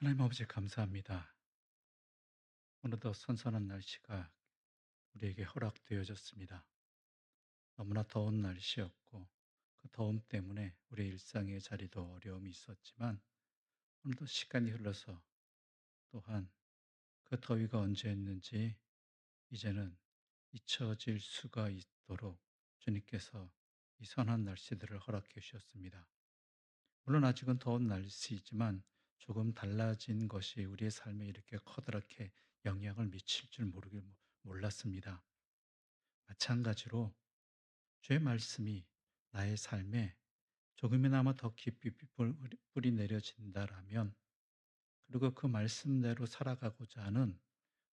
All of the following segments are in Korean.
하나님 아버지 감사합니다. 오늘도 선선한 날씨가 우리에게 허락되어졌습니다. 너무나 더운 날씨였고 그 더움 때문에 우리 일상의 자리도 어려움이 있었지만 오늘도 시간이 흘러서 또한 그 더위가 언제였는지 이제는 잊혀질 수가 있도록 주님께서 이 선한 날씨들을 허락해 주셨습니다. 물론 아직은 더운 날씨이지만 조금 달라진 것이 우리의 삶에 이렇게 커다랗게 영향을 미칠 줄 몰랐습니다. 마찬가지로 주의 말씀이 나의 삶에 조금이나마 더 깊이 뿌리 내려진다라면, 그리고 그 말씀대로 살아가고자 하는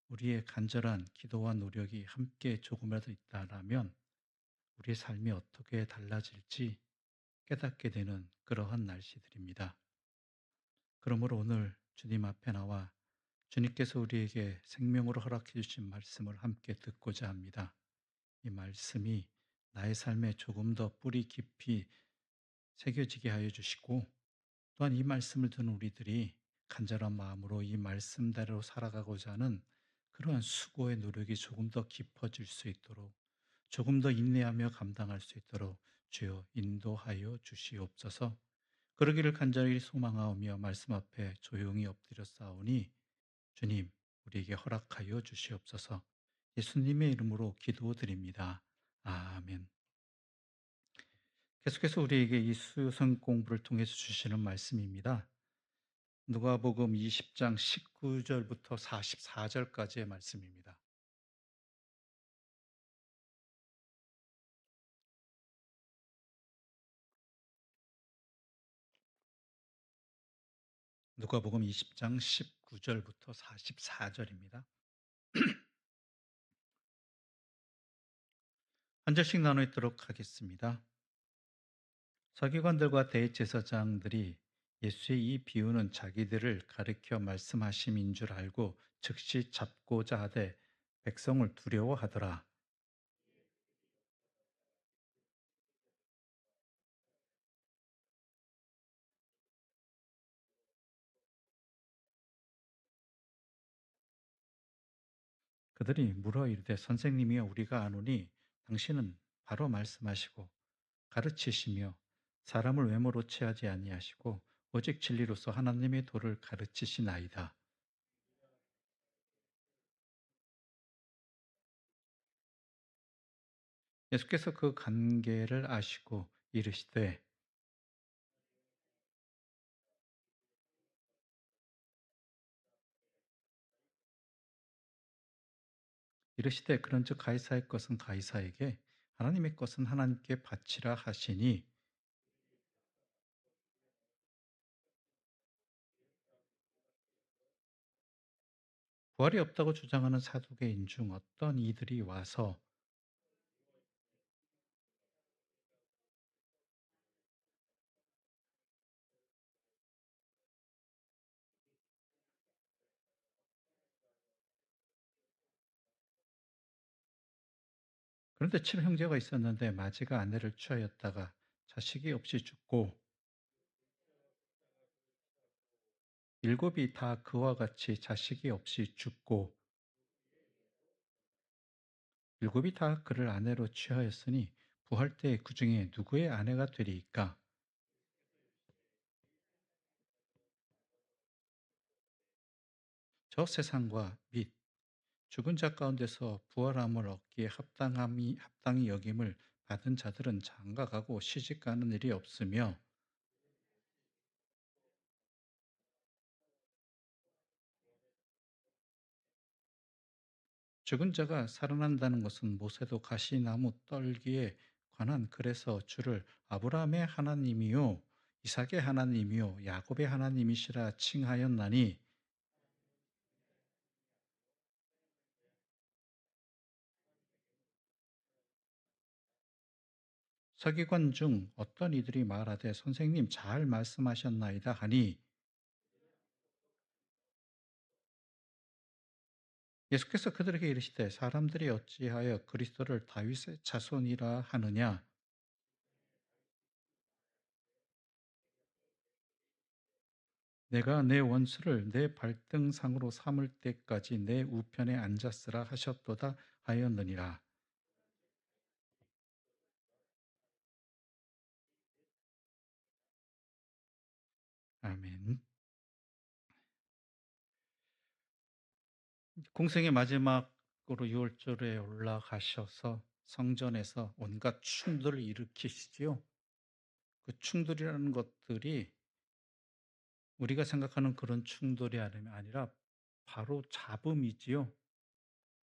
우리의 간절한 기도와 노력이 함께 조금이라도 있다라면 우리의 삶이 어떻게 달라질지 깨닫게 되는 그러한 날씨들입니다. 그러므로 오늘 주님 앞에 나와 주님께서 우리에게 생명으로 허락해 주신 말씀을 함께 듣고자 합니다. 이 말씀이 나의 삶에 조금 더 뿌리 깊이 새겨지게 하여 주시고, 또한 이 말씀을 듣는 우리들이 간절한 마음으로 이 말씀대로 살아가고자 하는 그러한 수고의 노력이 조금 더 깊어질 수 있도록, 조금 더 인내하며 감당할 수 있도록 주여 인도하여 주시옵소서. 그러기를 간절히 소망하오며 말씀 앞에 조용히 엎드려 싸우니 주님, 우리에게 허락하여 주시옵소서. 예수님의 이름으로 기도드립니다. 아멘. 계속해서 우리에게 이 수요성 공부를 통해서 주시는 말씀입니다. 누가복음 20장 19절부터 44절까지의 말씀입니다. 누가복음 20장 19절부터 44절입니다. 한 절씩 나눠 읽도록 하겠습니다. 서기관들과 대제사장들이 예수의 이 비유는 자기들을 가리켜 말씀하심인 줄 알고 즉시 잡고자 하되 백성을 두려워하더라. 그들이 물어 이르되 선생님이여, 우리가 아노니 당신은 바로 말씀하시고 가르치시며 사람을 외모로 취하지 아니하시고 오직 진리로서 하나님의 도를 가르치시나이다. 예수께서 그 관계를 아시고 이르시되 그런즉 가이사의 것은 가이사에게, 하나님의 것은 하나님께 바치라 하시니, 부활이 없다고 주장하는 사두개인 중 어떤 이들이 와서 그런데 7형제가 있었는데 마지가 아내를 취하였다가 자식이 없이 죽고 일곱이 다 그와 같이 자식이 없이 죽고 일곱이 다 그를 아내로 취하였으니 부할 때 그 중에 누구의 아내가 되리이까? 저 세상과 및 죽은 자 가운데서 부활함을 얻기에 합당히 여김을 받은 자들은 장가가고 시집가는 일이 없으며, 죽은 자가 살아난다는 것은 모세도 가시나무 떨기에 관한 글에서 주를 아브라함의 하나님이요 이삭의 하나님이요 야곱의 하나님이시라 칭하였나니, 서기관 중 어떤 이들이 말하되 선생님 잘 말씀하셨나이다 하니, 예수께서 그들에게 이르시되 사람들이 어찌하여 그리스도를 다윗의 자손이라 하느냐? 내가 내 원수를 내 발등상으로 삼을 때까지 내 우편에 앉았으라 하셨도다 하였느니라. 아멘. 공생의 마지막으로 6월절에 올라가셔서 성전에서 온갖 충돌을 일으키시지요. 그 충돌이라는 것들이 우리가 생각하는 그런 충돌이 아니라 바로 잡음이지요.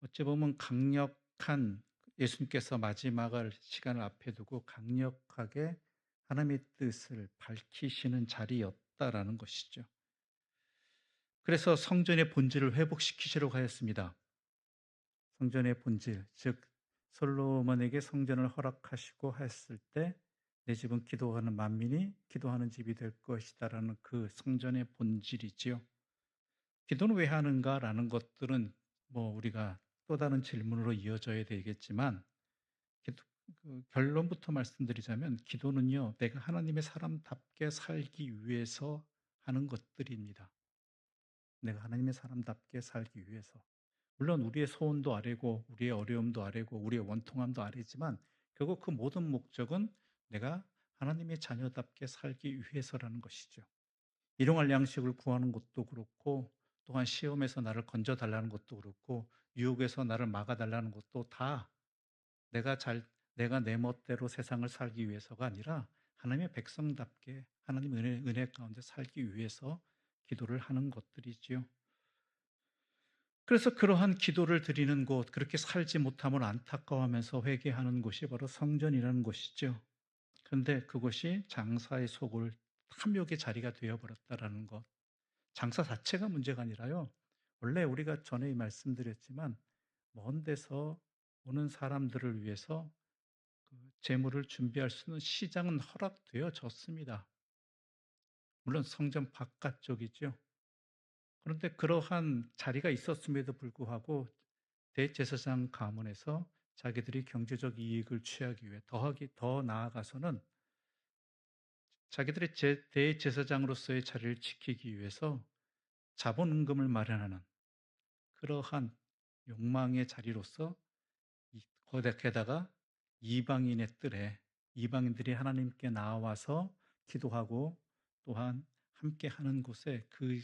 어찌 보면 강력한, 예수님께서 마지막을 시간을 앞에 두고 강력하게 하나님의 뜻을 밝히시는 자리였다라는 것이죠. 그래서 성전의 본질을 회복시키시려고 하였습니다. 성전의 본질, 즉 솔로몬에게 성전을 허락하시고 했을 때 내 집은 기도하는 만민이 기도하는 집이 될 것이다라는 그 성전의 본질이지요. 기도는 왜 하는가라는 것들은 뭐 우리가 또 다른 질문으로 이어져야 되겠지만, 기도, 그 결론부터 말씀드리자면 기도는요, 내가 하나님의 사람답게 살기 위해서 하는 것들입니다. 내가 하나님의 사람답게 살기 위해서. 물론 우리의 소원도 아뢰고 우리의 어려움도 아뢰고 우리의 원통함도 아뢰지만, 결국 그 모든 목적은 내가 하나님의 자녀답게 살기 위해서라는 것이죠. 일용할 양식을 구하는 것도 그렇고, 또한 시험에서 나를 건져 달라는 것도 그렇고, 유혹에서 나를 막아 달라는 것도 다 내가 잘 내가 내 멋대로 세상을 살기 위해서가 아니라 하나님의 백성답게 하나님 은혜 가운데 살기 위해서 기도를 하는 것들이지요. 그래서 그러한 기도를 드리는 곳, 그렇게 살지 못함을 안타까워하면서 회개하는 곳이 바로 성전이라는 곳이죠. 그런데 그것이 장사의 속을 탐욕의 자리가 되어 버렸다라는 것. 장사 자체가 문제가 아니라요. 원래 우리가 전에 말씀드렸지만 먼 데서 오는 사람들을 위해서 그 재물을 준비할 수 있는 시장은 허락되어졌습니다. 물론 성전 바깥쪽이죠. 그런데 그러한 자리가 있었음에도 불구하고 대제사장 가문에서 자기들이 경제적 이익을 취하기 위해 더 나아가서는 자기들의 대제사장으로서의 자리를 지키기 위해서 자본임금을 마련하는 그러한 욕망의 자리로서, 거기다가 이방인의 뜰에 이방인들이 하나님께 나와서 기도하고 또한 함께 하는 곳에 그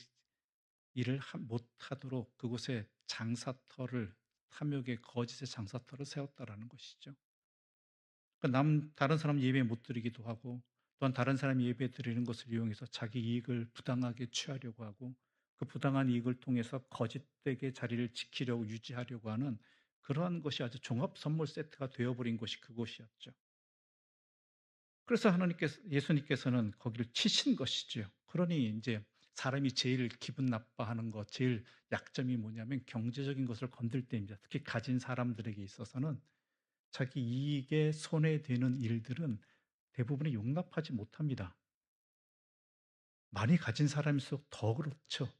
일을 못하도록 그곳에 장사터를, 탐욕의 거짓의 장사터를 세웠다라는 것이죠. 다른 사람 예배 못 드리기도 하고, 또한 다른 사람 예배 드리는 것을 이용해서 자기 이익을 부당하게 취하려고 하고, 그 부당한 이익을 통해서 거짓되게 자리를 지키려고 유지하려고 하는 그러한 것이 아주 종합 선물 세트가 되어버린 것이 그곳이었죠. 그래서 예수님께서는 거기를 치신 것이지요. 그러니 이제 사람이 제일 기분 나빠하는 것, 제일 약점이 뭐냐면 경제적인 것을 건들 때입니다. 특히 가진 사람들에게 있어서는 자기 이익에 손해되는 일들은 대부분이 용납하지 못합니다. 많이 가진 사람일수록 더 그렇죠.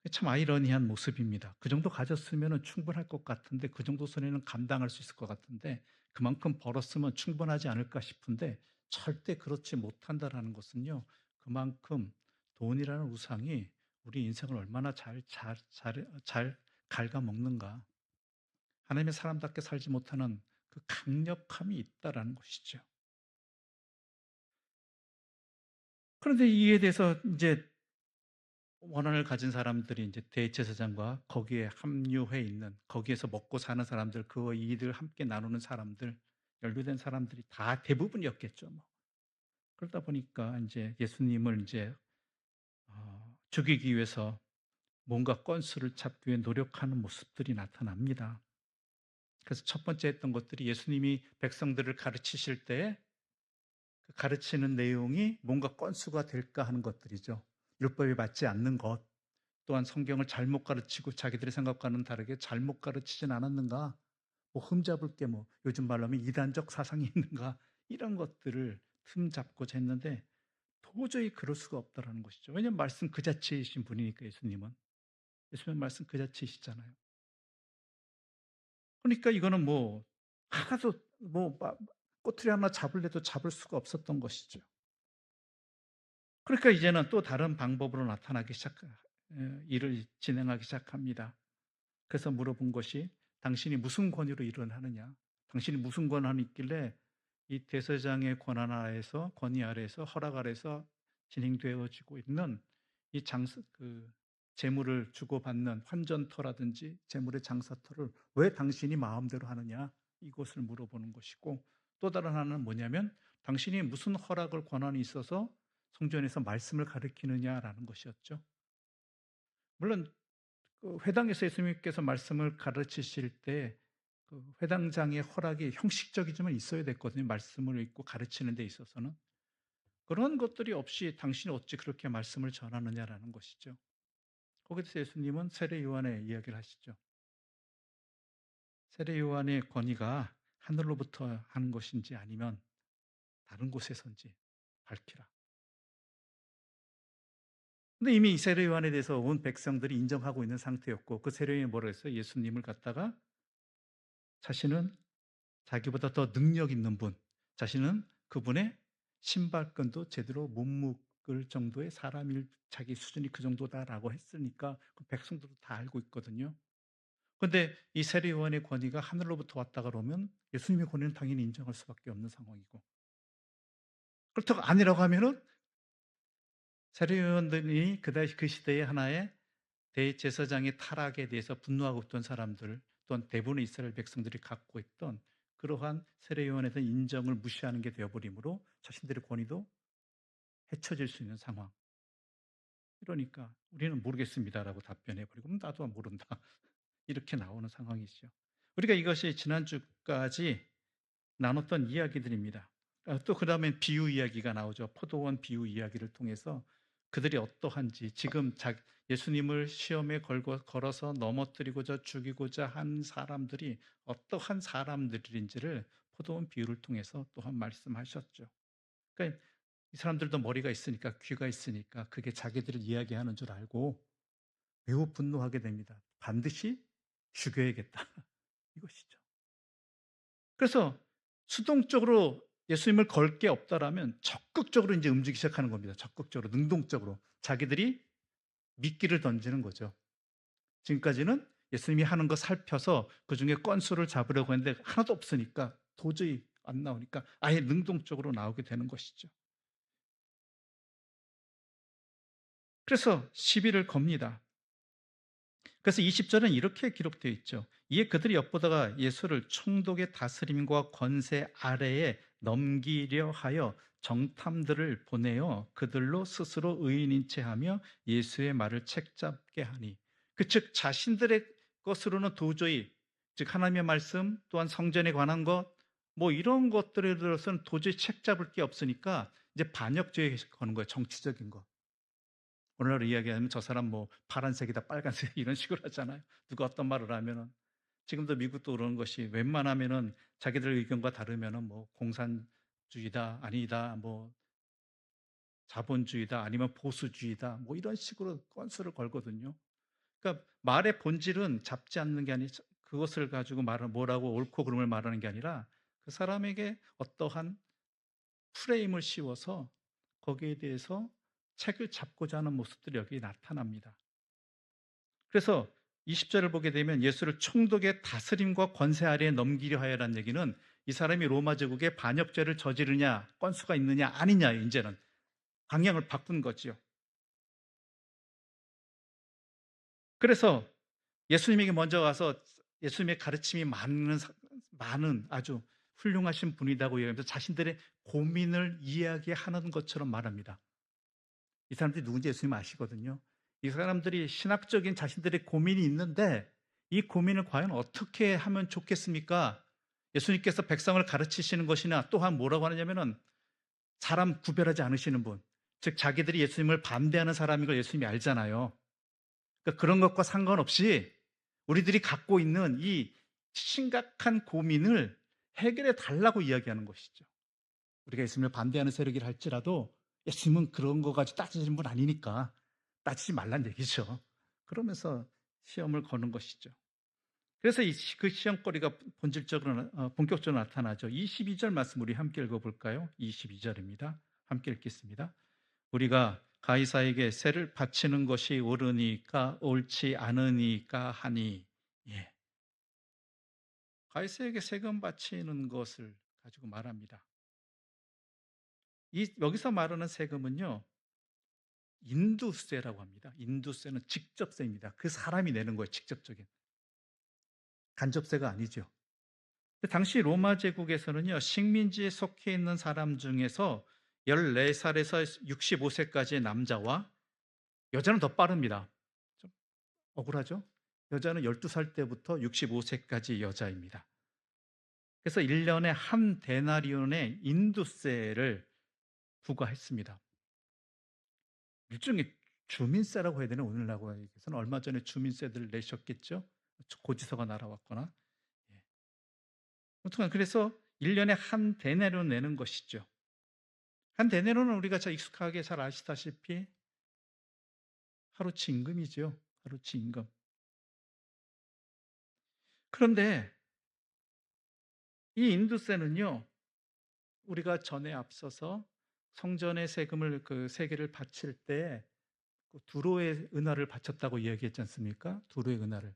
참 아이러니한 모습입니다. 그 정도 가졌으면 충분할 것 같은데, 그 정도 손해는 감당할 수 있을 것 같은데, 그만큼 벌었으면 충분하지 않을까 싶은데 절대 그렇지 못한다라는 것은요, 그만큼 돈이라는 우상이 우리 인생을 얼마나 잘 갉아먹는가, 하나님의 사람답게 살지 못하는 그 강력함이 있다라는 것이죠. 그런데 이에 대해서 이제 원한을 가진 사람들이 이제 대제사장과 거기에 합류해 있는, 거기에서 먹고 사는 사람들, 그 이익을 함께 나누는 사람들, 연루된 사람들이 다 대부분이었겠죠, 뭐. 그러다 보니까 이제 예수님을 이제 죽이기 위해서 뭔가 건수를 잡기 위해 노력하는 모습들이 나타납니다. 그래서 첫 번째 했던 것들이, 예수님이 백성들을 가르치실 때 그 가르치는 내용이 뭔가 건수가 될까 하는 것들이죠. 율법에 맞지 않는 것, 또한 성경을 잘못 가르치고 자기들의 생각과는 다르게 잘못 가르치진 않았는가? 뭐 흠잡을 게 뭐 요즘 말로 하면 이단적 사상이 있는가? 이런 것들을 틈 잡고자 했는데 도저히 그럴 수가 없다라는 것이죠. 왜냐하면 말씀 그 자체이신 분이니까, 예수님은. 예수님 말씀 그 자체이시잖아요. 그러니까 이거는 뭐 하나도 뭐 꼬투리 하나 잡을래도 잡을 수가 없었던 것이죠. 그러니까 이제는 또 다른 방법으로 나타나기 일을 진행하기 시작합니다. 그래서 물어본 것이 당신이 무슨 권위로 일을 하느냐? 당신이 무슨 권한이 있길래 이 대제사장의 권한 아래에서 권위 아래에서 허락 아래에서 진행되어지고 있는 이 재물을 주고받는 환전터라든지 재물의 장사터를 왜 당신이 마음대로 하느냐? 이것을 물어보는 것이고, 또 다른 하나는 뭐냐면 당신이 무슨 허락을 권한이 있어서 성전에서 말씀을 가르치느냐라는 것이었죠. 물론 회당에서 예수님께서 말씀을 가르치실 때 회당장의 허락이 형식적이지만 있어야 됐거든요. 말씀을 읽고 가르치는 데 있어서는. 그런 것들이 없이 당신이 어찌 그렇게 말씀을 전하느냐라는 것이죠. 거기서 예수님은 세례 요한의 이야기를 하시죠. 세례 요한의 권위가 하늘로부터 하는 것인지 아니면 다른 곳에서인지 밝히라. 근데 이미 세례 요한에 대해서 온 백성들이 인정하고 있는 상태였고, 그 세례 요한이 뭐라 했어요? 예수님을 갖다가 자신은 자기보다 더 능력 있는 분, 자신은 그분의 신발끈도 제대로 못 묶을 정도의 사람일, 자기 수준이 그 정도다라고 했으니까 그 백성들도 다 알고 있거든요. 그런데 이 세례 요한의 권위가 하늘로부터 왔다 그러면 예수님의 권위는 당연히 인정할 수밖에 없는 상황이고, 그렇다고 아니라고 하면은 세례 요한들이 그 시대의 하나의 대제사장의 타락에 대해서 분노하고 있던 사람들, 또한 대부분의 이스라엘 백성들이 갖고 있던 그러한 세례 요한에 대한 인정을 무시하는 게 되어버리므로 자신들의 권위도 헤쳐질 수 있는 상황. 이러니까 우리는 모르겠습니다라고 답변해버리고, 나도 모른다. 이렇게 나오는 상황이죠. 우리가 이것이 지난주까지 나눴던 이야기들입니다. 또 그 다음엔 비유 이야기가 나오죠. 포도원 비유 이야기를 통해서 그들이 어떠한지, 지금 예수님을 시험에 걸어서 넘어뜨리고자 죽이고자 한 사람들이 어떠한 사람들인지를 포도원 비유를 통해서 또한 말씀하셨죠. 그러니까 이 사람들도 머리가 있으니까, 귀가 있으니까 그게 자기들을 이야기하는 줄 알고 매우 분노하게 됩니다. 반드시 죽여야겠다. 이것이죠. 그래서 수동적으로 예수님을 걸 게 없다라면 적극적으로 이제 움직이기 시작하는 겁니다. 적극적으로, 능동적으로. 자기들이 미끼를 던지는 거죠. 지금까지는 예수님이 하는 거 살펴서 그중에 건수를 잡으려고 했는데 하나도 없으니까, 도저히 안 나오니까 아예 능동적으로 나오게 되는 것이죠. 그래서 시비를 겁니다. 그래서 20절은 이렇게 기록되어 있죠. 이에 그들이 엿보다가 예수를 총독의 다스림과 권세 아래에 넘기려 하여 정탐들을 보내어 그들로 스스로 의인인 채 하며 예수의 말을 책잡게 하니, 즉 자신들의 것으로는 도저히, 즉 하나님의 말씀 또한 성전에 관한 것 뭐 이런 것들에 대해서는 도저히 책잡을 게 없으니까 이제 반역죄에 거는 거예요. 정치적인 거. 오늘날 이야기하면 저 사람 뭐 파란색이다, 빨간색 이런 식으로 하잖아요. 누가 어떤 말을 하면은. 지금도 미국도 그런 것이 웬만하면은 자기들 의견과 다르면은 뭐 공산주의다, 아니다, 뭐 자본주의다, 아니면 보수주의다, 뭐 이런 식으로 건수를 걸거든요. 그러니까 말의 본질은 잡지 않는 게 아니, 그것을 가지고 말을 뭐라고 옳고 그름을 말하는 게 아니라 그 사람에게 어떠한 프레임을 씌워서 거기에 대해서 책을 잡고자 하는 모습들이 여기 나타납니다. 그래서 20절을 보게 되면 예수를 총독의 다스림과 권세 아래에 넘기려 하여라는 얘기는 이 사람이 로마 제국에 반역죄를 저지르냐, 건수가 있느냐, 아니냐, 이제는 방향을 바꾼 거지요. 그래서 예수님에게 먼저 가서 예수님의 가르침이 많은 아주 훌륭하신 분이라고 얘기하면서 자신들의 고민을 이야기하는 것처럼 말합니다. 이 사람들이 누군지 예수님 아시거든요. 이 사람들이 신학적인 자신들의 고민이 있는데 이 고민을 과연 어떻게 하면 좋겠습니까? 예수님께서 백성을 가르치시는 것이나 또한 뭐라고 하느냐면은 사람 구별하지 않으시는 분, 즉 자기들이 예수님을 반대하는 사람인 걸 예수님이 알잖아요. 그러니까 그런 것과 상관없이 우리들이 갖고 있는 이 심각한 고민을 해결해 달라고 이야기하는 것이죠. 우리가 예수님을 반대하는 세력이라 할지라도 예수님은 그런 거 가지고 따지는 분 아니니까 따지지 말란 얘기죠. 그러면서 시험을 거는 것이죠. 그래서 그 시험거리가 본격적으로 나타나죠. 22절 말씀 우리 함께 읽어볼까요? 22절입니다. 함께 읽겠습니다. 우리가 가이사에게 세를 바치는 것이 옳으니까 옳지 않으니까 하니. 예. 가이사에게 세금 바치는 것을 가지고 말합니다. 여기서 말하는 세금은요, 인두세라고 합니다. 인두세는 직접세입니다. 그 사람이 내는 거예요, 직접적인. 간접세가 아니죠. 당시 로마 제국에서는요, 식민지에 속해 있는 사람 중에서 14살에서 65세까지의 남자와, 여자는 더 빠릅니다. 좀 억울하죠? 여자는 12살 때부터 65세까지 여자입니다. 그래서 1년에 한 데나리온의 인두세를 부과했습니다. 일종의 주민세라고 해야 되나, 오늘날에서는. 얼마 전에 주민세들을 내셨겠죠? 고지서가 날아왔거나. 예. 아무튼 그래서 1년에 한 데나리온 내는 것이죠. 한 데나리온은 우리가 잘 익숙하게 잘 아시다시피 하루치 임금이죠. 하루치 임금. 그런데 이 인두세는요, 우리가 전에 앞서서 성전의 세금을, 그 세계를 바칠 때 두로의 은화를 바쳤다고 이야기했지 않습니까? 두로의 은화를.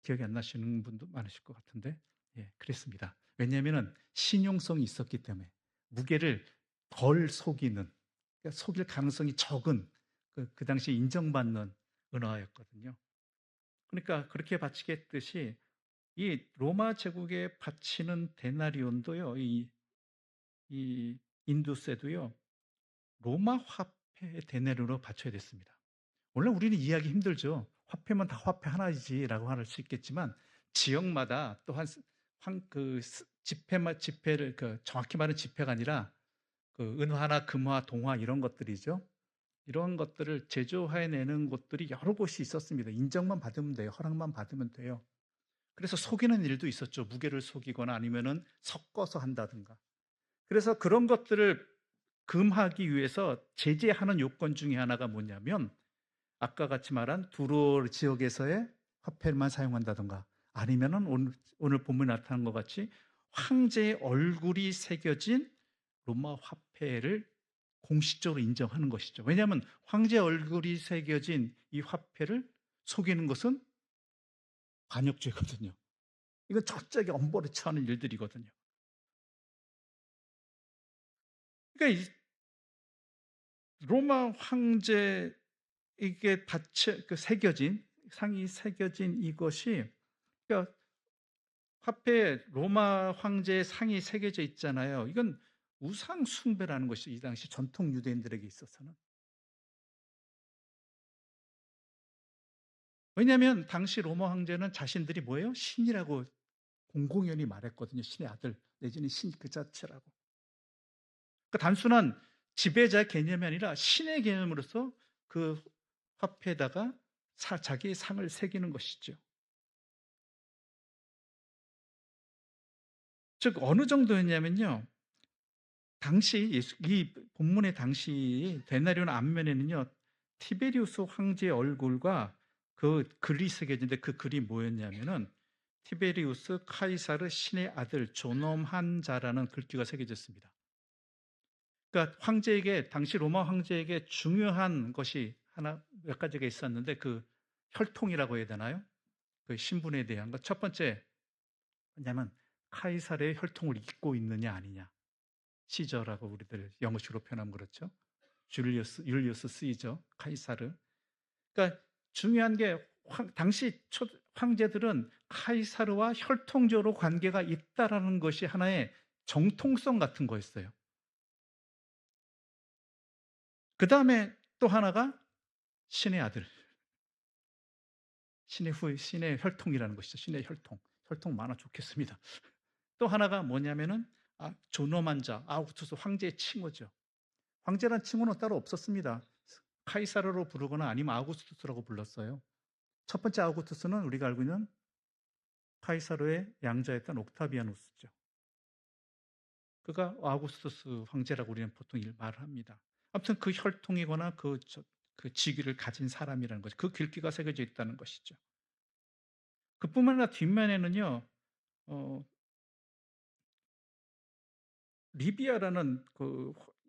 기억이 안 나시는 분도 많으실 것 같은데, 예, 그랬습니다. 왜냐하면 신용성이 있었기 때문에, 무게를 덜 속이는, 그러니까 속일 가능성이 적은, 그 당시 인정받는 은화였거든요. 그러니까 그렇게 바치게 했듯이 이 로마 제국에 바치는 데나리온도요, 이 인두세도요, 로마 화폐의 데나리온으로 바쳐야 됐습니다. 원래 우리는 이해하기 힘들죠. 화폐면 다 화폐 하나이지라고 할 수 있겠지만, 지역마다 또한 지폐를, 정확히 말하면 지폐가 아니라 은화나 금화, 동화 이런 것들이죠. 이런 것들을 제조해내는 곳들이 여러 곳이 있었습니다. 인정만 받으면 돼요. 허락만 받으면 돼요. 그래서 속이는 일도 있었죠. 무게를 속이거나 아니면은 섞어서 한다든가. 그래서 그런 것들을 금하기 위해서 제재하는 요건 중에 하나가 뭐냐면, 아까 같이 말한 두로 지역에서의 화폐만 사용한다든가, 아니면은 오늘 본문에 나타난 것 같이 황제의 얼굴이 새겨진 로마 화폐를 공식적으로 인정하는 것이죠. 왜냐하면 황제 얼굴이 새겨진 이 화폐를 속이는 것은 반역죄거든요. 이건 철저하게 엄벌에 처하는 일들이거든요. 그러니까 로마 황제에게 새겨진, 상이 새겨진 이것이, 그러니까 화폐에 로마 황제의 상이 새겨져 있잖아요. 이건 우상 숭배라는 것이 이 당시 전통 유대인들에게 있어서는. 왜냐하면 당시 로마 황제는 자신들이 뭐예요? 신이라고 공공연히 말했거든요. 신의 아들 내지는 신 그 자체라고. 그러니까 단순한 지배자 개념이 아니라 신의 개념으로서 그 화폐에다가 자기의 상을 새기는 것이죠. 즉 어느 정도였냐면요, 당시 이 본문의 당시 데나리온 앞면에는요, 티베리우스 황제의 얼굴과 그 글이 새겨진데, 그 글이 뭐였냐면은 티베리우스 카이사르 신의 아들 존엄한 자라는 글귀가 새겨졌습니다. 그러니까 황제에게, 당시 로마 황제에게 중요한 것이 하나, 몇 가지가 있었는데, 그 혈통이라고 해야 되나요? 그 신분에 대한 것. 첫 번째 뭐냐면 카이사르의 혈통을 잇고 있느냐 아니냐. 시저라고 우리들 영어식으로 표현하면 그렇죠. 율리우스 시저, 카이사르. 그러니까 중요한 게, 당시 황제들은 카이사르와 혈통적으로 관계가 있다라는 것이 하나의 정통성 같은 거였어요. 그 다음에 또 하나가 신의 아들, 신의 혈통이라는 것이죠. 신의 혈통. 혈통 많아 좋겠습니다. 또 하나가 뭐냐면은 존엄한 자, 아우구스투스 황제의 칭호죠. 황제란 칭호는 따로 없었습니다. 카이사르로 부르거나 아니면 아우구스투스라고 불렀어요. 첫 번째 아우구스투스는 우리가 알고 있는 카이사르의 양자였던 옥타비아누스죠. 그가 아우구스투스 황제라고 우리는 보통 말을 합니다. 아무튼 그 혈통이거나 그 직위를 가진 사람이라는 거죠. 그 글귀가 새겨져 있다는 것이죠. 그뿐만 아니라 뒷면에는요, 어, 리비아라는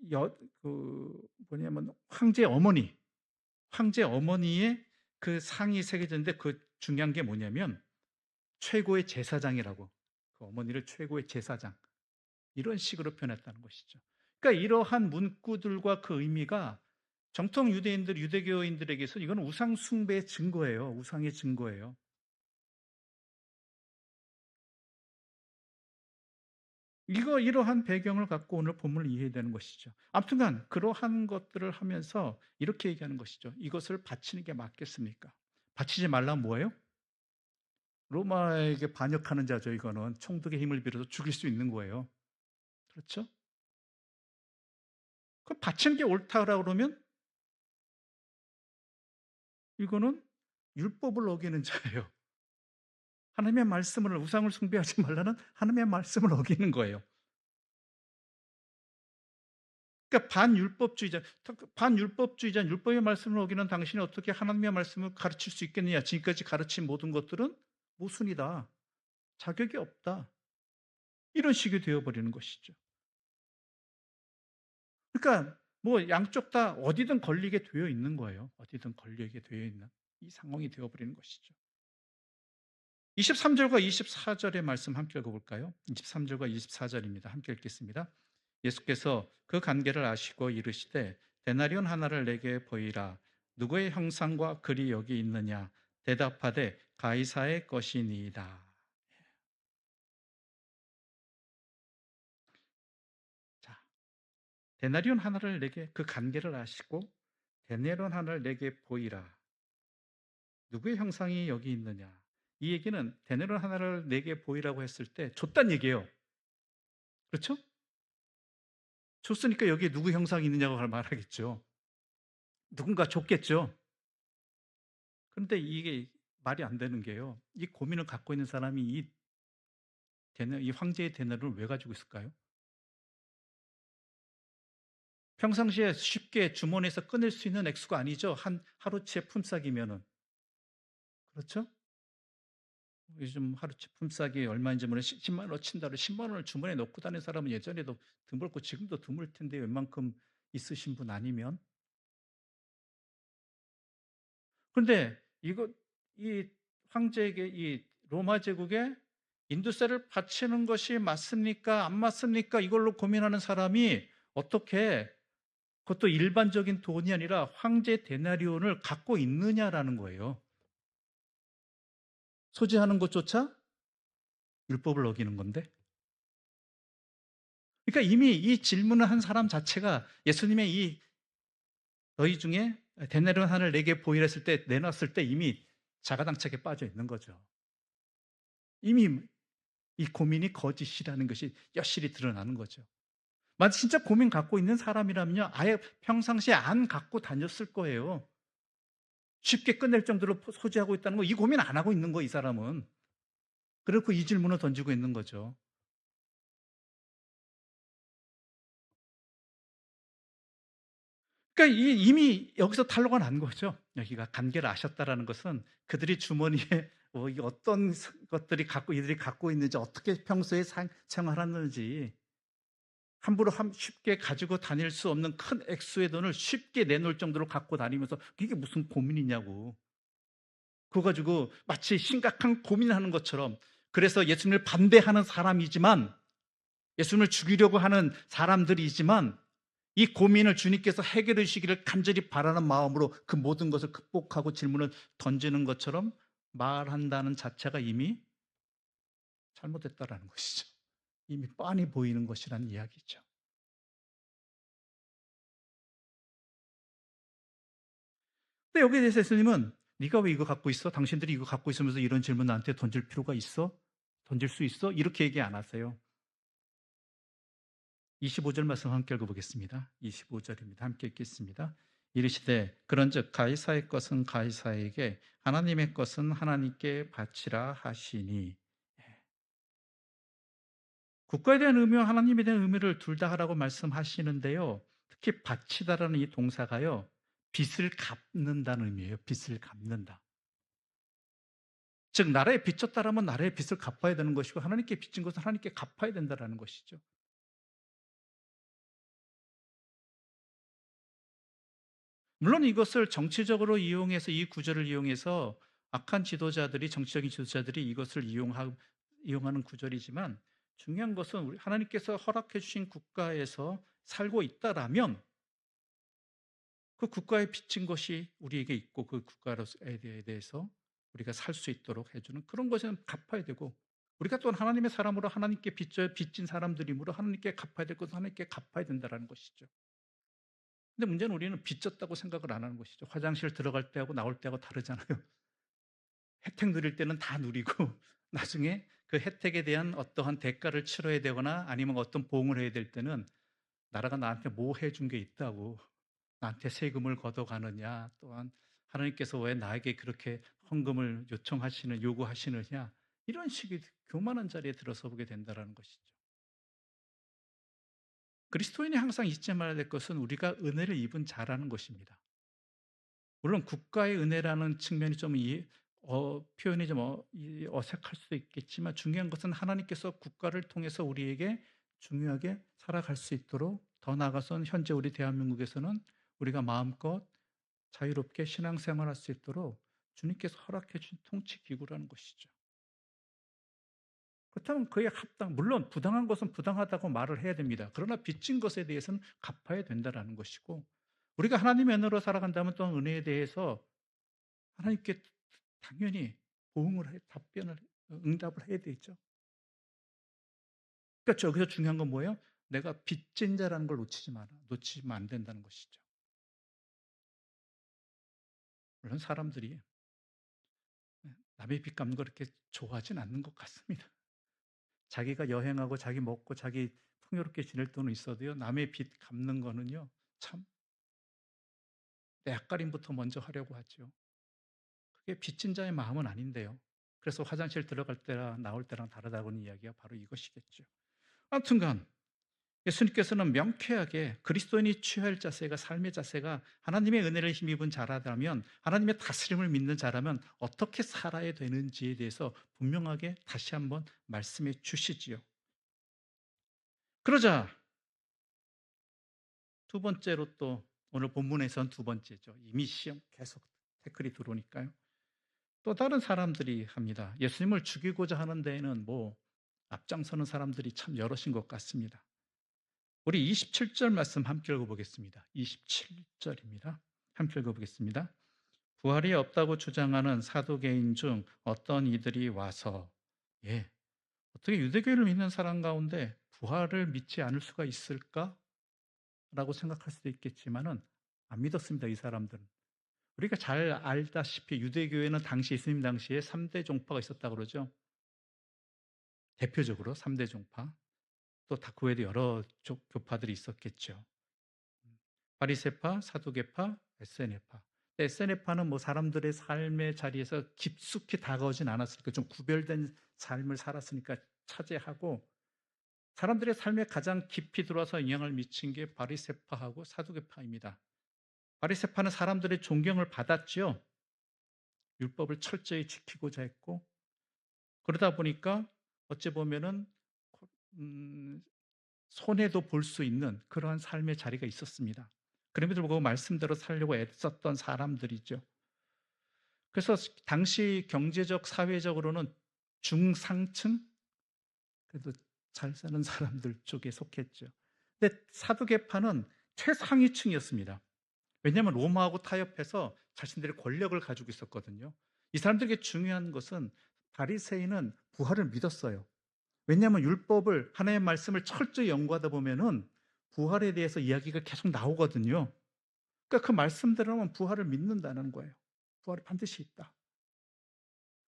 여 그 뭐냐면 황제 어머니의 그 상이 새겨졌는데 그 중요한 게 뭐냐면 최고의 제사장이라고. 그 어머니를 최고의 제사장 이런 식으로 표현했다는 것이죠. 그러니까 이러한 문구들과 그 의미가 정통 유대인들, 유대교인들에게서 이건 우상 숭배의 증거예요. 우상의 증거예요. 이러한 배경을 갖고 오늘 본문을 이해해야 되는 것이죠. 아무튼간 그러한 것들을 하면서 이렇게 얘기하는 것이죠. 이것을 바치는 게 맞겠습니까? 바치지 말라면 뭐예요? 로마에게 반역하는 자죠. 이거는 총독의 힘을 빌어서 죽일 수 있는 거예요. 그렇죠? 그 바치는 게 옳다라고 그러면 이거는 율법을 어기는 자예요. 하나님의 말씀을 우상을 숭배하지 말라는 하나님의 말씀을 어기는 거예요. 그러니까 반율법주의자, 율법의 말씀을 어기는 당신이 어떻게 하나님의 말씀을 가르칠 수 있겠느냐? 지금까지 가르친 모든 것들은 모순이다. 자격이 없다. 이런 식이 되어버리는 것이죠. 그러니까 뭐 양쪽 다 어디든 걸리게 되어 있는 거예요. 어디든 걸리게 되어 있는 이 상황이 되어버리는 것이죠. 23절과 24절의 말씀 함께 읽어볼까요? 23절과 24절입니다. 함께 읽겠습니다. 예수께서 그 관계를 아시고 이르시되 데나리온 하나를 내게 보이라. 누구의 형상과 글이 여기 있느냐? 대답하되 가이사의 것이니이다. 자, 데나리온 하나를 내게 그 관계를 아시고 데나리온 하나를 내게 보이라. 누구의 형상이 여기 있느냐? 이 얘기는 데나리온 하나를 내게 보이라고 했을 때 줬단 얘기예요. 그렇죠? 줬으니까 여기에 누구 형상이 있느냐고 말하겠죠. 누군가 줬겠죠. 그런데 이게 말이 안 되는 게요. 이 고민을 갖고 있는 사람이 이 황제의 대나를 왜 가지고 있을까요? 평상시에 쉽게 주머니에서 꺼낼 수 있는 액수가 아니죠. 한 하루치의 품삯이면은. 그렇죠? 요즘 하루치 품삯이 얼마인지 모르는 10만 원 친다고 10만 원을 주머니에 넣고 다니는 사람은 예전에도 드물고 지금도 드물 텐데 웬만큼 있으신 분 아니면. 그런데 이 황제에게 이 로마 제국에 인도세를 바치는 것이 맞습니까? 안 맞습니까? 이걸로 고민하는 사람이 어떻게 그것도 일반적인 돈이 아니라 황제 데나리온을 갖고 있느냐라는 거예요. 소지하는 것조차 율법을 어기는 건데. 그러니까 이미 이 질문을 한 사람 자체가 예수님의 이 너희 중에 데나리온 하나를 내게 보이라 했을 때 내놨을 때 이미 자가당착에 빠져 있는 거죠. 이미 이 고민이 거짓이라는 것이 여실히 드러나는 거죠. 만약 진짜 고민 갖고 있는 사람이라면요, 아예 평상시에 안 갖고 다녔을 거예요. 쉽게 끝낼 정도로 소지하고 있다는 거, 이 고민 안 하고 있는 거, 이 사람은. 그렇고 이 질문을 던지고 있는 거죠. 그러니까 이미 여기서 탄로가 난 거죠. 여기가 관계를 아셨다라는 것은 그들이 주머니에 이 어떤 것들이 이들이 갖고 있는지, 어떻게 평소에 생활하는지, 함부로 쉽게 가지고 다닐 수 없는 큰 액수의 돈을 쉽게 내놓을 정도로 갖고 다니면서 이게 무슨 고민이냐고. 그거 가지고 마치 심각한 고민하는 것처럼, 그래서 예수님을 반대하는 사람이지만, 예수님을 죽이려고 하는 사람들이지만 이 고민을 주님께서 해결해 주시기를 간절히 바라는 마음으로 그 모든 것을 극복하고 질문을 던지는 것처럼 말한다는 자체가 이미 잘못됐다라는 것이죠. 이미 빤히 보이는 것이라는 이야기죠. 근데 여기에 대해서 예수님은 네가 왜 이거 갖고 있어? 당신들이 이거 갖고 있으면서 이런 질문 나한테 던질 필요가 있어? 던질 수 있어? 이렇게 얘기 안 하세요. 25절 말씀 함께 읽어보겠습니다. 25절입니다. 함께 읽겠습니다. 이르시되 그런즉 가이사의 것은 가이사에게 하나님의 것은 하나님께 바치라 하시니. 국가에 대한 의미와 하나님에 대한 의미를 둘 다 하라고 말씀하시는데요. 특히 바치다라는 이 동사가요, 빚을 갚는다는 의미예요. 빚을 갚는다. 즉 나라에 빚졌다라면 나라의 빚을 갚아야 되는 것이고 하나님께 빚진 것은 하나님께 갚아야 된다는 것이죠. 물론 이것을 정치적으로 이용해서, 이 구조를 이용해서 악한 지도자들이, 정치적인 지도자들이 이것을 이용하는 구조이지만, 중요한 것은 우리 하나님께서 허락해 주신 국가에서 살고 있다라면 그 국가에 빚진 것이 우리에게 있고, 그 국가에 대해서 우리가 살 수 있도록 해주는 그런 것은 갚아야 되고, 우리가 또한 하나님의 사람으로 하나님께 빚진 사람들이므로 하나님께 갚아야 될 것은 하나님께 갚아야 된다는 것이죠. 근데 문제는 우리는 빚졌다고 생각을 안 하는 것이죠. 화장실 들어갈 때하고 나올 때하고 다르잖아요. 혜택 누릴 때는 다 누리고 나중에 그 혜택에 대한 어떠한 대가를 치러야 되거나 아니면 어떤 보응을 해야 될 때는, 나라가 나한테 뭐 해준 게 있다고 나한테 세금을 걷어가느냐, 또한 하나님께서 왜 나에게 그렇게 헌금을 요구하시느냐, 이런 식의 교만한 자리에 들어서 보게 된다는 것이죠. 그리스도인이 항상 잊지 말아야 될 것은 우리가 은혜를 입은 자라는 것입니다. 물론 국가의 은혜라는 측면이 좀 표현이 좀 어색할 수도 있겠지만, 중요한 것은 하나님께서 국가를 통해서 우리에게 중요하게 살아갈 수 있도록, 더 나아가서는 현재 우리 대한민국에서는 우리가 마음껏 자유롭게 신앙생활할 수 있도록 주님께서 허락해 주신 통치 기구라는 것이죠. 그렇다면 그에 물론 부당한 것은 부당하다고 말을 해야 됩니다. 그러나 빚진 것에 대해서는 갚아야 된다는 것이고, 우리가 하나님의 은혜로 살아간다면 또한 은혜에 대해서 하나님께 당연히 응답을 해야 되죠. 그러니까 여기서 중요한 건 뭐예요? 내가 빚진 자라는 걸 놓치면 안 된다는 것이죠. 물론 사람들이 남의 빚 갚는 걸 그렇게 좋아하진 않는 것 같습니다. 자기가 여행하고 자기 먹고 자기 풍요롭게 지낼 돈은 있어도요, 남의 빚 갚는 거는요, 참 내 앞가림부터 먼저 하려고 하죠. 그게 빚진 자의 마음은 아닌데요. 그래서 화장실 들어갈 때랑 나올 때랑 다르다고는 이야기가 바로 이것이겠죠. 아무튼간 예수님께서는 명쾌하게 그리스도인이 취해야 할 자세가, 삶의 자세가 하나님의 은혜를 힘입은 자라면, 하나님의 다스림을 믿는 자라면 어떻게 살아야 되는지에 대해서 분명하게 다시 한번 말씀해 주시지요. 그러자 두 번째로, 또 오늘 본문에선 두 번째죠. 이미 시험 계속 태클이 들어오니까요. 또 다른 사람들이 합니다. 예수님을 죽이고자 하는 데에는 앞장서는 사람들이 참 여럿인 것 같습니다. 우리 27절 말씀 함께 읽어보겠습니다. 27절입니다. 함께 읽어보겠습니다. 부활이 없다고 주장하는 사두개인 중 어떤 이들이 와서, 어떻게 유대교를 믿는 사람 가운데 부활을 믿지 않을 수가 있을까? 라고 생각할 수도 있겠지만은 안 믿었습니다, 이 사람들은. 우리가 잘 알다시피 유대교회는 예수님 당시에 3대 종파가 있었다고 그러죠. 대표적으로 3대 종파. 또 그 외에도 여러 교파들이 있었겠죠. 바리새파, 사두개파, 에세네파. 에세네파는 사람들의 삶의 자리에서 깊숙이 다가오진 않았으니까, 좀 구별된 삶을 살았으니까 차지하고, 사람들의 삶에 가장 깊이 들어와서 영향을 미친 게 바리새파하고 사두개파입니다. 바리새파는 사람들의 존경을 받았지요. 율법을 철저히 지키고자 했고, 그러다 보니까 어찌 보면은 손해도 볼 수 있는 그러한 삶의 자리가 있었습니다. 그럼에도 불구하고 말씀대로 살려고 애썼던 사람들이죠. 그래서 당시 경제적, 사회적으로는 중상층, 그래도 잘 사는 사람들 쪽에 속했죠. 근데 사두개파는 최상위층이었습니다. 왜냐하면 로마하고 타협해서 자신들의 권력을 가지고 있었거든요. 이 사람들에게 중요한 것은, 바리새인은 부활을 믿었어요. 왜냐하면 율법을, 하나님의 말씀을 철저히 연구하다 보면은 부활에 대해서 이야기가 계속 나오거든요. 그러니까 그 말씀대로는 부활을 믿는다는 거예요. 부활이 반드시 있다.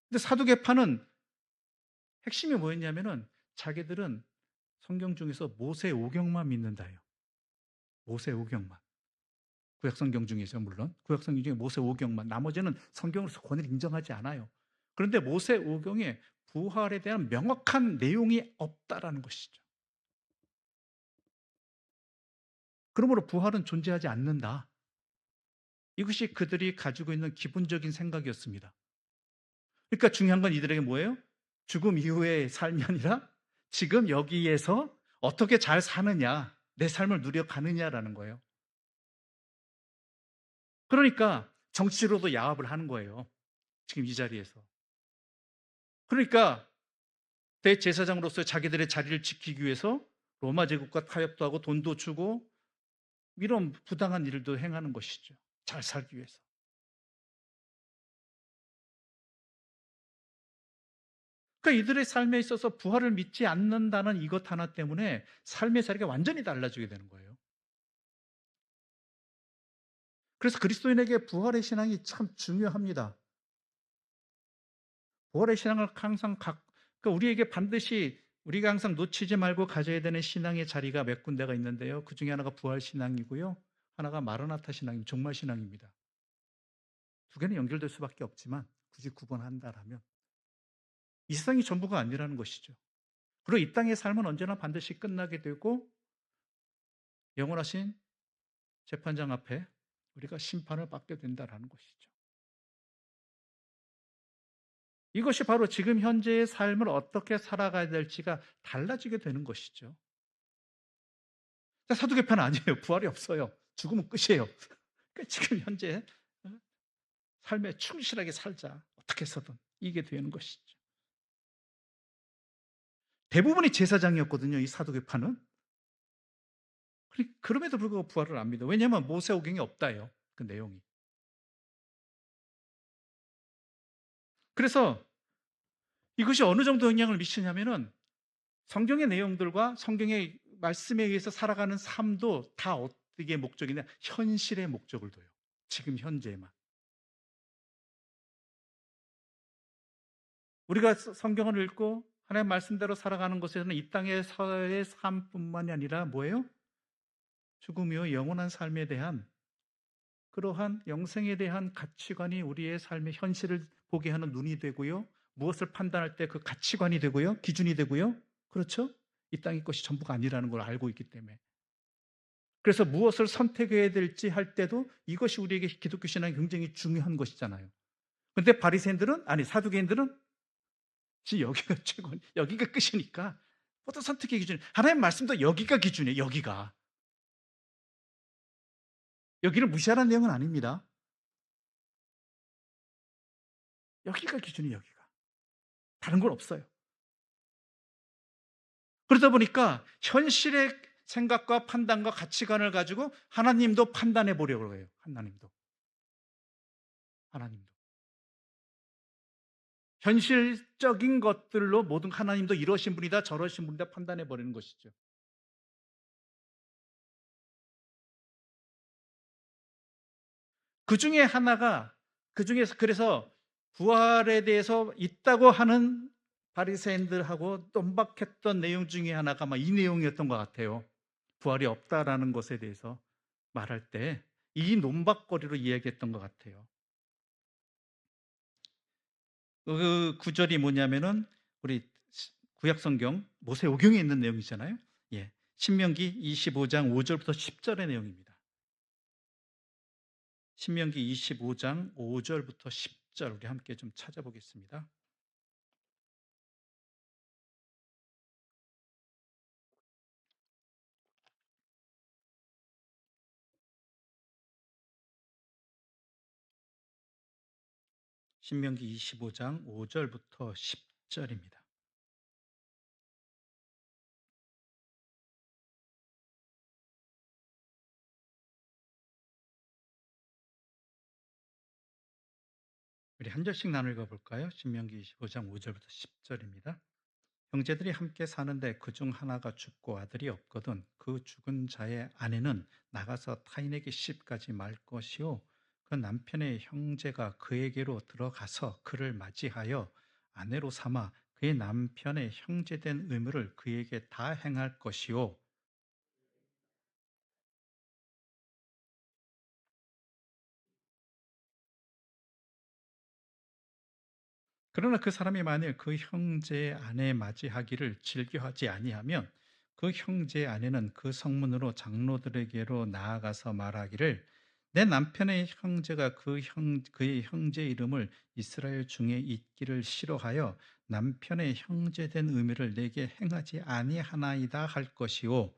근데 사두개파는 핵심이 뭐였냐면은, 자기들은 성경 중에서 모세 오경만 믿는다예요. 모세 오경만. 구약성경 중에서, 물론 구약성경 중에 모세 오경만, 나머지는 성경으로서 권위를 인정하지 않아요. 그런데 모세 오경에 부활에 대한 명확한 내용이 없다라는 것이죠. 그러므로 부활은 존재하지 않는다. 이것이 그들이 가지고 있는 기본적인 생각이었습니다. 그러니까 중요한 건 이들에게 뭐예요? 죽음 이후의 삶이 아니라 지금 여기에서 어떻게 잘 사느냐, 내 삶을 누려가느냐라는 거예요. 그러니까 정치로도 야합을 하는 거예요, 지금 이 자리에서. 그러니까 대제사장으로서 자기들의 자리를 지키기 위해서 로마 제국과 타협도 하고 돈도 주고 이런 부당한 일도 행하는 것이죠, 잘 살기 위해서. 그러니까 이들의 삶에 있어서 부활을 믿지 않는다는 이것 하나 때문에 삶의 자리가 완전히 달라지게 되는 거예요. 그래서 그리스도인에게 부활의 신앙이 참 중요합니다. 부활의 신앙을 항상 그러니까 우리에게 반드시 우리가 항상 놓치지 말고 가져야 되는 신앙의 자리가 몇 군데가 있는데요. 그중에 하나가 부활 신앙이고요. 하나가 마라나타 신앙, 종말 신앙입니다. 두 개는 연결될 수밖에 없지만 굳이 구분한다라면 이 세상이 전부가 아니라는 것이죠. 그리고 이 땅의 삶은 언제나 반드시 끝나게 되고 영원하신 재판장 앞에 우리가 심판을 받게 된다라는 것이죠. 이것이 바로 지금 현재의 삶을 어떻게 살아가야 될지가 달라지게 되는 것이죠. 사두개파는 아니에요. 부활이 없어요. 죽으면 끝이에요. 그러니까 지금 현재 삶에 충실하게 살자. 어떻게 해서든 이게 되는 것이죠. 대부분이 제사장이었거든요, 이 사두개파는. 그럼에도 불구하고 부활을 안 믿어. 왜냐하면 모세오경이 없다예요, 그 내용이. 그래서 이것이 어느 정도 영향을 미치냐면은 성경의 내용들과 성경의 말씀에 의해서 살아가는 삶도 다 어떻게 목적이냐? 현실의 목적을 둬요. 지금 현재에만. 우리가 성경을 읽고 하나님 말씀대로 살아가는 것에서는 이 땅에서의 삶뿐만이 아니라 뭐예요? 죽음이요 영원한 삶에 대한 그러한 영생에 대한 가치관이 우리의 삶의 현실을 보게 하는 눈이 되고요. 무엇을 판단할 때 그 가치관이 되고요. 기준이 되고요. 그렇죠? 이 땅의 것이 전부가 아니라는 걸 알고 있기 때문에. 그래서 무엇을 선택해야 될지 할 때도 이것이 우리에게 기독교 신앙이 굉장히 중요한 것이잖아요. 근데 바리새인들은 아니 사두개인들은 여기가 최고, 여기가 끝이니까 모든 선택의 기준. 하나님 말씀도 여기가 기준이에요. 여기를 무시하라는 내용은 아닙니다. 여기가 기준이 여기가. 다른 건 없어요. 그러다 보니까 현실의 생각과 판단과 가치관을 가지고 하나님도 판단해 보려고 해요. 하나님도. 현실적인 것들로 모든 하나님도 이러신 분이다 저러신 분이다 판단해 버리는 것이죠. 그중에 하나가 그중에서 그래서 부활에 대해서 있다고 하는 바리새인들하고 논박했던 내용 중에 하나가 이 내용이었던 것 같아요. 부활이 없다라는 것에 대해서 말할 때 이 논박거리로 이야기했던 것 같아요. 그 구절이 뭐냐면은 우리 구약 성경 모세오경에 있는 내용이잖아요. 예. 신명기 25장 5절부터 10절의 내용입니다. 신명기 25장 5절부터 10절 우리 함께 좀 찾아보겠습니다. 신명기 25장 5절부터 10절입니다. 우리 한 절씩 나눠 읽어 볼까요? 신명기 25장 5절부터 10절입니다. 형제들이 함께 사는데 그중 하나가 죽고 아들이 없거든 그 죽은 자의 아내는 나가서 타인에게 시집가지 말 것이요 그 남편의 형제가 그에게로 들어가서 그를 맞이하여 아내로 삼아 그의 남편의 형제된 의무를 그에게 다 행할 것이요. 그러나 그 사람이 만일 그 형제의 아내 맞이하기를 즐겨하지 아니하면 그 형제의 아내는 그 성문으로 장로들에게로 나아가서 말하기를 내 남편의 형제가 그의 형제 이름을 이스라엘 중에 있기를 싫어하여 남편의 형제된 의미를 내게 행하지 아니하나이다 할 것이요.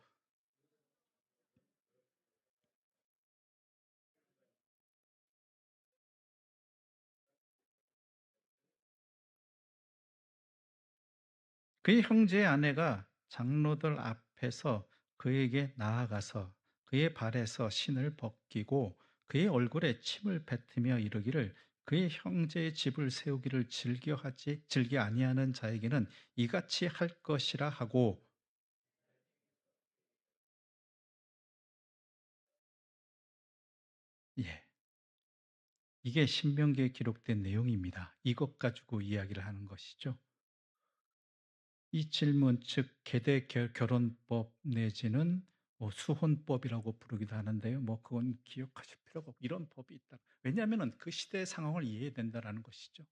그의 형제의 아내가 장로들 앞에서 그에게 나아가서 그의 발에서 신을 벗기고 그의 얼굴에 침을 뱉으며 이르기를 그의 형제의 집을 세우기를 즐겨 아니하는 자에게는 이같이 할 것이라 하고. 예. 이게 신명기에 기록된 내용입니다. 이것 가지고 이야기를 하는 것이죠. 이 질문, 즉 계대 결혼법 내지는 뭐 수혼법이라고 부르기도 하는데요. 뭐 그건 기억하실 필요가 없고 이런 법이 있다. 왜냐하면은 그 시대의 상황을 이해해야 된다라는 것이죠.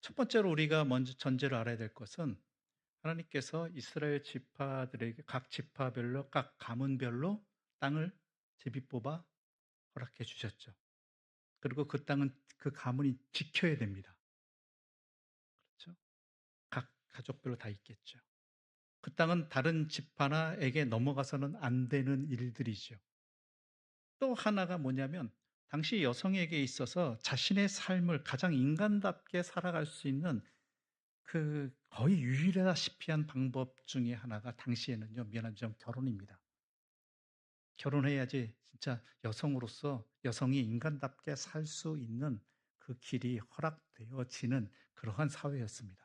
첫 번째로 우리가 먼저 전제를 알아야 될 것은 하나님께서 이스라엘 지파들에게 각 지파별로 각 가문별로 땅을 제비 뽑아 허락해 주셨죠. 그리고 그 땅은 그 가문이 지켜야 됩니다. 그렇죠? 각 가족별로 다 있겠죠. 그 땅은 다른 지파나에게 넘어가서는 안 되는 일들이죠. 또 하나가 뭐냐면 당시 여성에게 있어서 자신의 삶을 가장 인간답게 살아갈 수 있는 그 거의 유일하다시피 한 방법 중에 하나가 당시에는요, 미안하지만 결혼입니다. 결혼해야지 진짜 여성으로서 여성이 인간답게 살 수 있는 그 길이 허락되어지는 그러한 사회였습니다.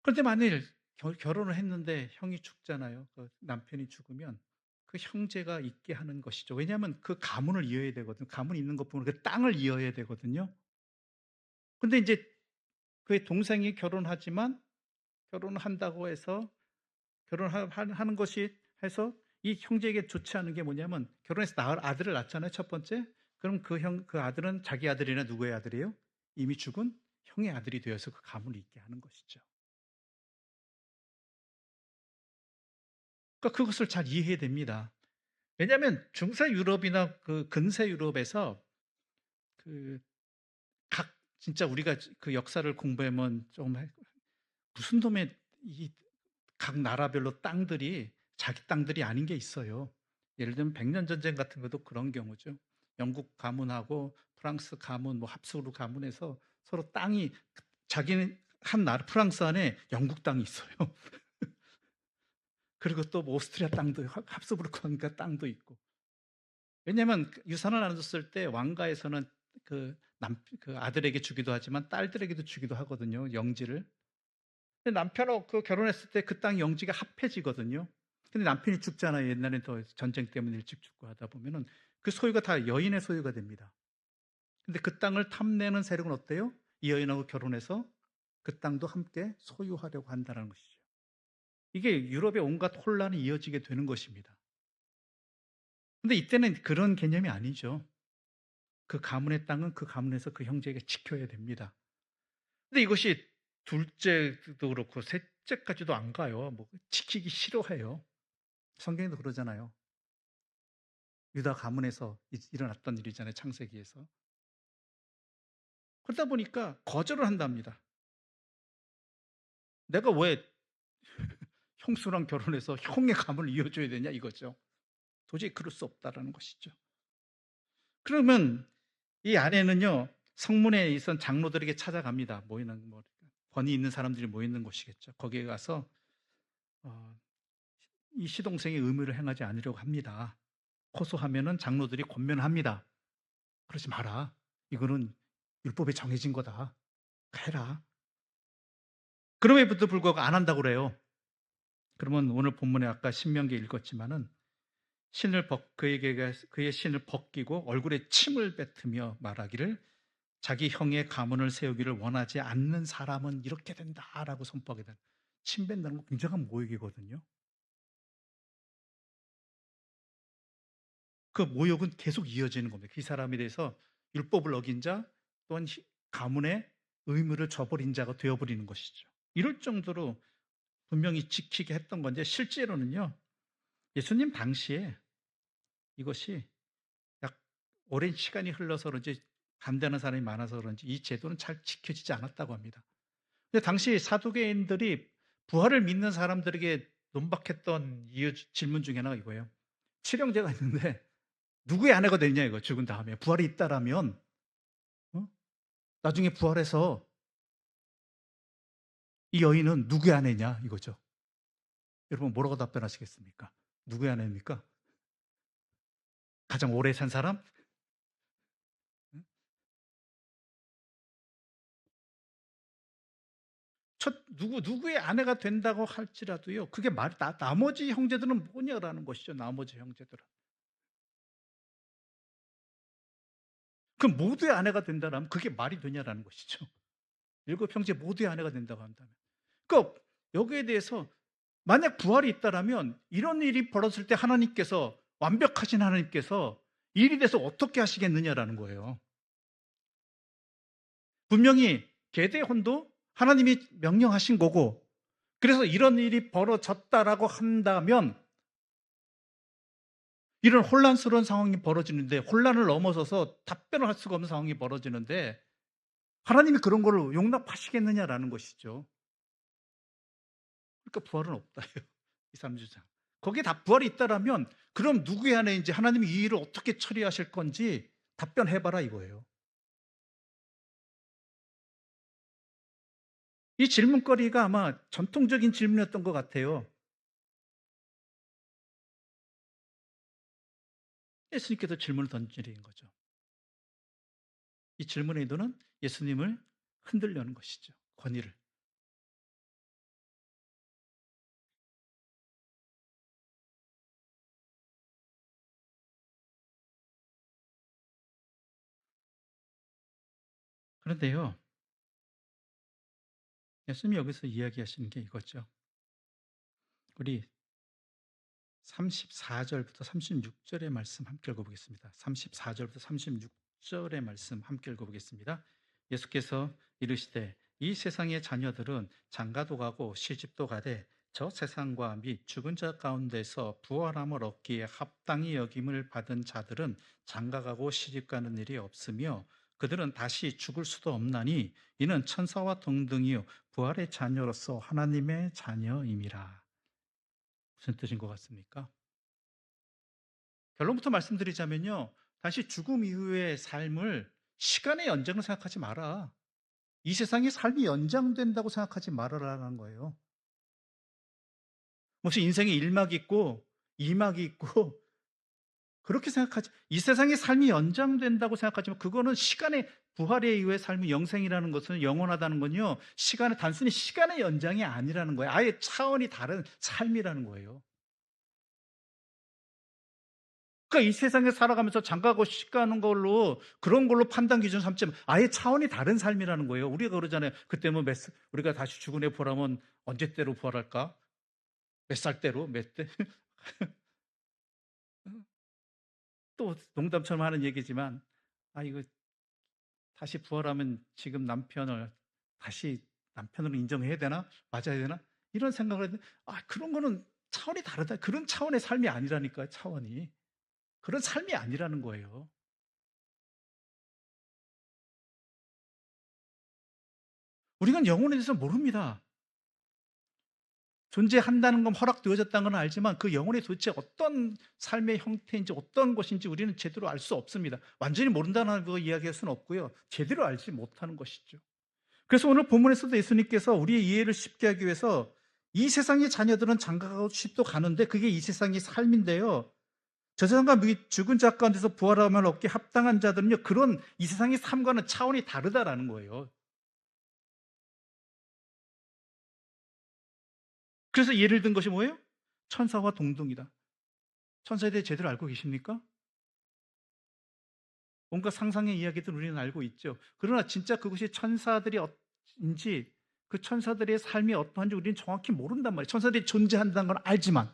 그런데 만일 결혼을 했는데 형이 죽잖아요. 그 남편이 죽으면 그 형제가 있게 하는 것이죠. 왜냐하면 그 가문을 이어야 되거든요. 가문이 있는 것뿐만 아니라 그 땅을 이어야 되거든요. 근데 이제 그의 동생이 결혼하지만 결혼을 한다고 해서 하는 것이 해서 이 형제에게 좋지 않은 게 뭐냐면 결혼해서 아들을 낳잖아요. 첫 번째. 그럼 그 아들은 자기 아들이나 누구의 아들이에요? 이미 죽은 형의 아들이 되어서 그 가문을 잇게 하는 것이죠. 그러니까 그것을 잘 이해해야 됩니다. 왜냐하면 중세 유럽이나 그 근세 유럽에서 그 각 진짜 우리가 그 역사를 공부하면 좀 무슨 놈의 이 각 나라별로 땅들이 자기 땅들이 아닌 게 있어요. 예를 들면 백년 전쟁 같은 것도 그런 경우죠. 영국 가문하고 프랑스 가문, 뭐 합수로 가문에서 서로 땅이 자기는 한 나라 프랑스 안에 영국 땅이 있어요. 그리고 또 뭐 오스트리아 땅도 합스부르크니까 땅도 있고. 왜냐하면 유산을 나눠줬을 때 왕가에서는 그 아들에게 주기도 하지만 딸들에게도 주기도 하거든요. 영지를. 근데 남편하고 그 결혼했을 때 그 땅 영지가 합해지거든요. 근데 남편이 죽잖아요. 옛날엔 더 전쟁 때문에 일찍 죽고 하다 보면은 그 소유가 다 여인의 소유가 됩니다. 근데 그 땅을 탐내는 세력은 어때요? 이 여인하고 결혼해서 그 땅도 함께 소유하려고 한다는 것이죠. 이게 유럽의 온갖 혼란이 이어지게 되는 것입니다. 근데 이때는 그런 개념이 아니죠. 그 가문의 땅은 그 가문에서 그 형제에게 지켜야 됩니다. 근데 이것이 둘째도 그렇고 셋째까지도 안 가요. 뭐 지키기 싫어해요. 성경에도 그러잖아요. 유다 가문에서 일어났던 일이잖아요. 창세기에서. 그러다 보니까 거절을 한답니다. 내가 왜 형수랑 결혼해서 형의 가문을 이어줘야 되냐 이거죠. 도저히 그럴 수 없다라는 것이죠. 그러면 이 아내는요, 성문에 있던 장로들에게 찾아갑니다. 모이는 뭐 권위 있는 사람들이 모이는 곳이겠죠. 거기에 가서 이 시동생의 의무를 행하지 않으려고 합니다. 호소하면은 장로들이 권면합니다. 그러지 마라. 이거는 율법에 정해진 거다. 해라. 그럼에도 불구하고 안 한다고 그래요. 그러면 오늘 본문에 아까 신명기 읽었지만은 그의 신을 벗기고 얼굴에 침을 뱉으며 말하기를 자기 형의 가문을 세우기를 원하지 않는 사람은 이렇게 된다라고 선포하게 된. 침 뱉는 건 굉장한 모욕이거든요. 그 모욕은 계속 이어지는 겁니다. 그 사람에 대해서 율법을 어긴 자 또한 가문의 의무를 저버린 자가 되어버리는 것이죠. 이럴 정도로 분명히 지키게 했던 건데 실제로는요. 예수님 당시에 이것이 약 오랜 시간이 흘러서 그런지 반대하는 사람이 많아서 그런지 이 제도는 잘 지켜지지 않았다고 합니다. 근데 당시 사두개인들이 부활을 믿는 사람들에게 논박했던 질문 중에 하나가 이거예요. 칠형제가 있는데 누구의 아내가 되냐 이거 죽은 다음에 부활이 있다라면 나중에 부활해서 이 여인은 누구의 아내냐 이거죠. 여러분 뭐라고 답변하시겠습니까? 누구의 아내입니까? 가장 오래 산 사람? 응? 누구의 아내가 된다고 할지라도요. 그게 말이 나머지 형제들은 뭐냐라는 것이죠. 나머지 형제들은. 그럼 모두의 아내가 된다라면 그게 말이 되냐라는 것이죠. 일곱 형제 모두의 아내가 된다고 한다면. 그러니까 여기에 대해서 만약 부활이 있다라면 이런 일이 벌어졌을 때 하나님께서 완벽하신 하나님께서 이 일이 돼서 어떻게 하시겠느냐라는 거예요. 분명히 계대혼도 하나님이 명령하신 거고 그래서 이런 일이 벌어졌다라고 한다면 이런 혼란스러운 상황이 벌어지는데 혼란을 넘어서서 답변을 할 수가 없는 상황이 벌어지는데 하나님이 그런 거를 용납하시겠느냐라는 것이죠. 그러니까 부활은 없다예요. 이삼주장. 거기에 다 부활이 있다라면 그럼 누구의 아내인지 하나님이 이 일을 어떻게 처리하실 건지 답변해봐라 이거예요. 이 질문거리가 아마 전통적인 질문이었던 것 같아요. 예수님께서 질문을 던지는 거죠. 이 질문의 의도는 예수님을 흔들려는 것이죠. 권위를. 그런데요, 예수님이 여기서 이야기하시는 게 이거죠. 우리 34절부터 36절의 말씀 함께 읽어보겠습니다. 34절부터 36절의 말씀 함께 읽어보겠습니다. 예수께서 이르시되 이 세상의 자녀들은 장가도 가고 시집도 가되 저 세상과 및 죽은 자 가운데서 부활함을 얻기에 합당히 여김을 받은 자들은 장가가고 시집가는 일이 없으며 그들은 다시 죽을 수도 없나니 이는 천사와 동등이요 부활의 자녀로서 하나님의 자녀임이라. 무슨 뜻인 것 같습니까? 결론부터 말씀드리자면요. 다시 죽음 이후의 삶을 시간의 연장으로 생각하지 마라. 이 세상의 삶이 연장된다고 생각하지 말아라는 거예요. 무슨 인생에 1막이 있고 2막이 있고 그렇게 생각하지 이 세상의 삶이 연장된다고 생각하지만 그거는 시간의 부활의 이후의 삶의 영생이라는 것은 영원하다는 건요. 단순히 시간의 연장이 아니라는 거예요. 아예 차원이 다른 삶이라는 거예요. 그러니까 이 세상에 살아가면서 장가고 시가하는 걸로 그런 걸로 판단 기준 삼지 아예 차원이 다른 삶이라는 거예요. 우리가 그러잖아요. 그때 뭐 우리가 다시 죽은 애 부활하면 언제 때로 부활할까? 몇 살 때로? 몇 대? 또 농담처럼 하는 얘기지만 이거 다시 부활하면 지금 다시 남편으로 인정해야 되나? 맞아야 되나? 이런 생각을 했는데 그런 거는 차원이 다르다. 그런 차원의 삶이 아니라니까요. 차원이. 그런 삶이 아니라는 거예요. 우리는 영혼에 대해서 모릅니다. 존재한다는 건 허락되어졌다는 건 알지만 그 영혼이 도대체 어떤 삶의 형태인지 어떤 것인지 우리는 제대로 알 수 없습니다. 완전히 모른다는 거 이야기할 수는 없고요. 제대로 알지 못하는 것이죠. 그래서 오늘 본문에서도 예수님께서 우리의 이해를 쉽게 하기 위해서 이 세상의 자녀들은 장가가고 시집도 가는데 그게 이 세상의 삶인데요. 저 세상과 죽은 자 가운데서 부활하면 얻기 합당한 자들은요. 그런 이 세상의 삶과는 차원이 다르다라는 거예요. 그래서 예를 든 것이 뭐예요? 천사와 동등이다. 천사에 대해 제대로 알고 계십니까? 뭔가 상상의 이야기들 우리는 알고 있죠. 그러나 진짜 그것이 천사들이 인지 그 천사들의 삶이 어떠한지 우리는 정확히 모른단 말이에요. 천사들이 존재한다는 건 알지만.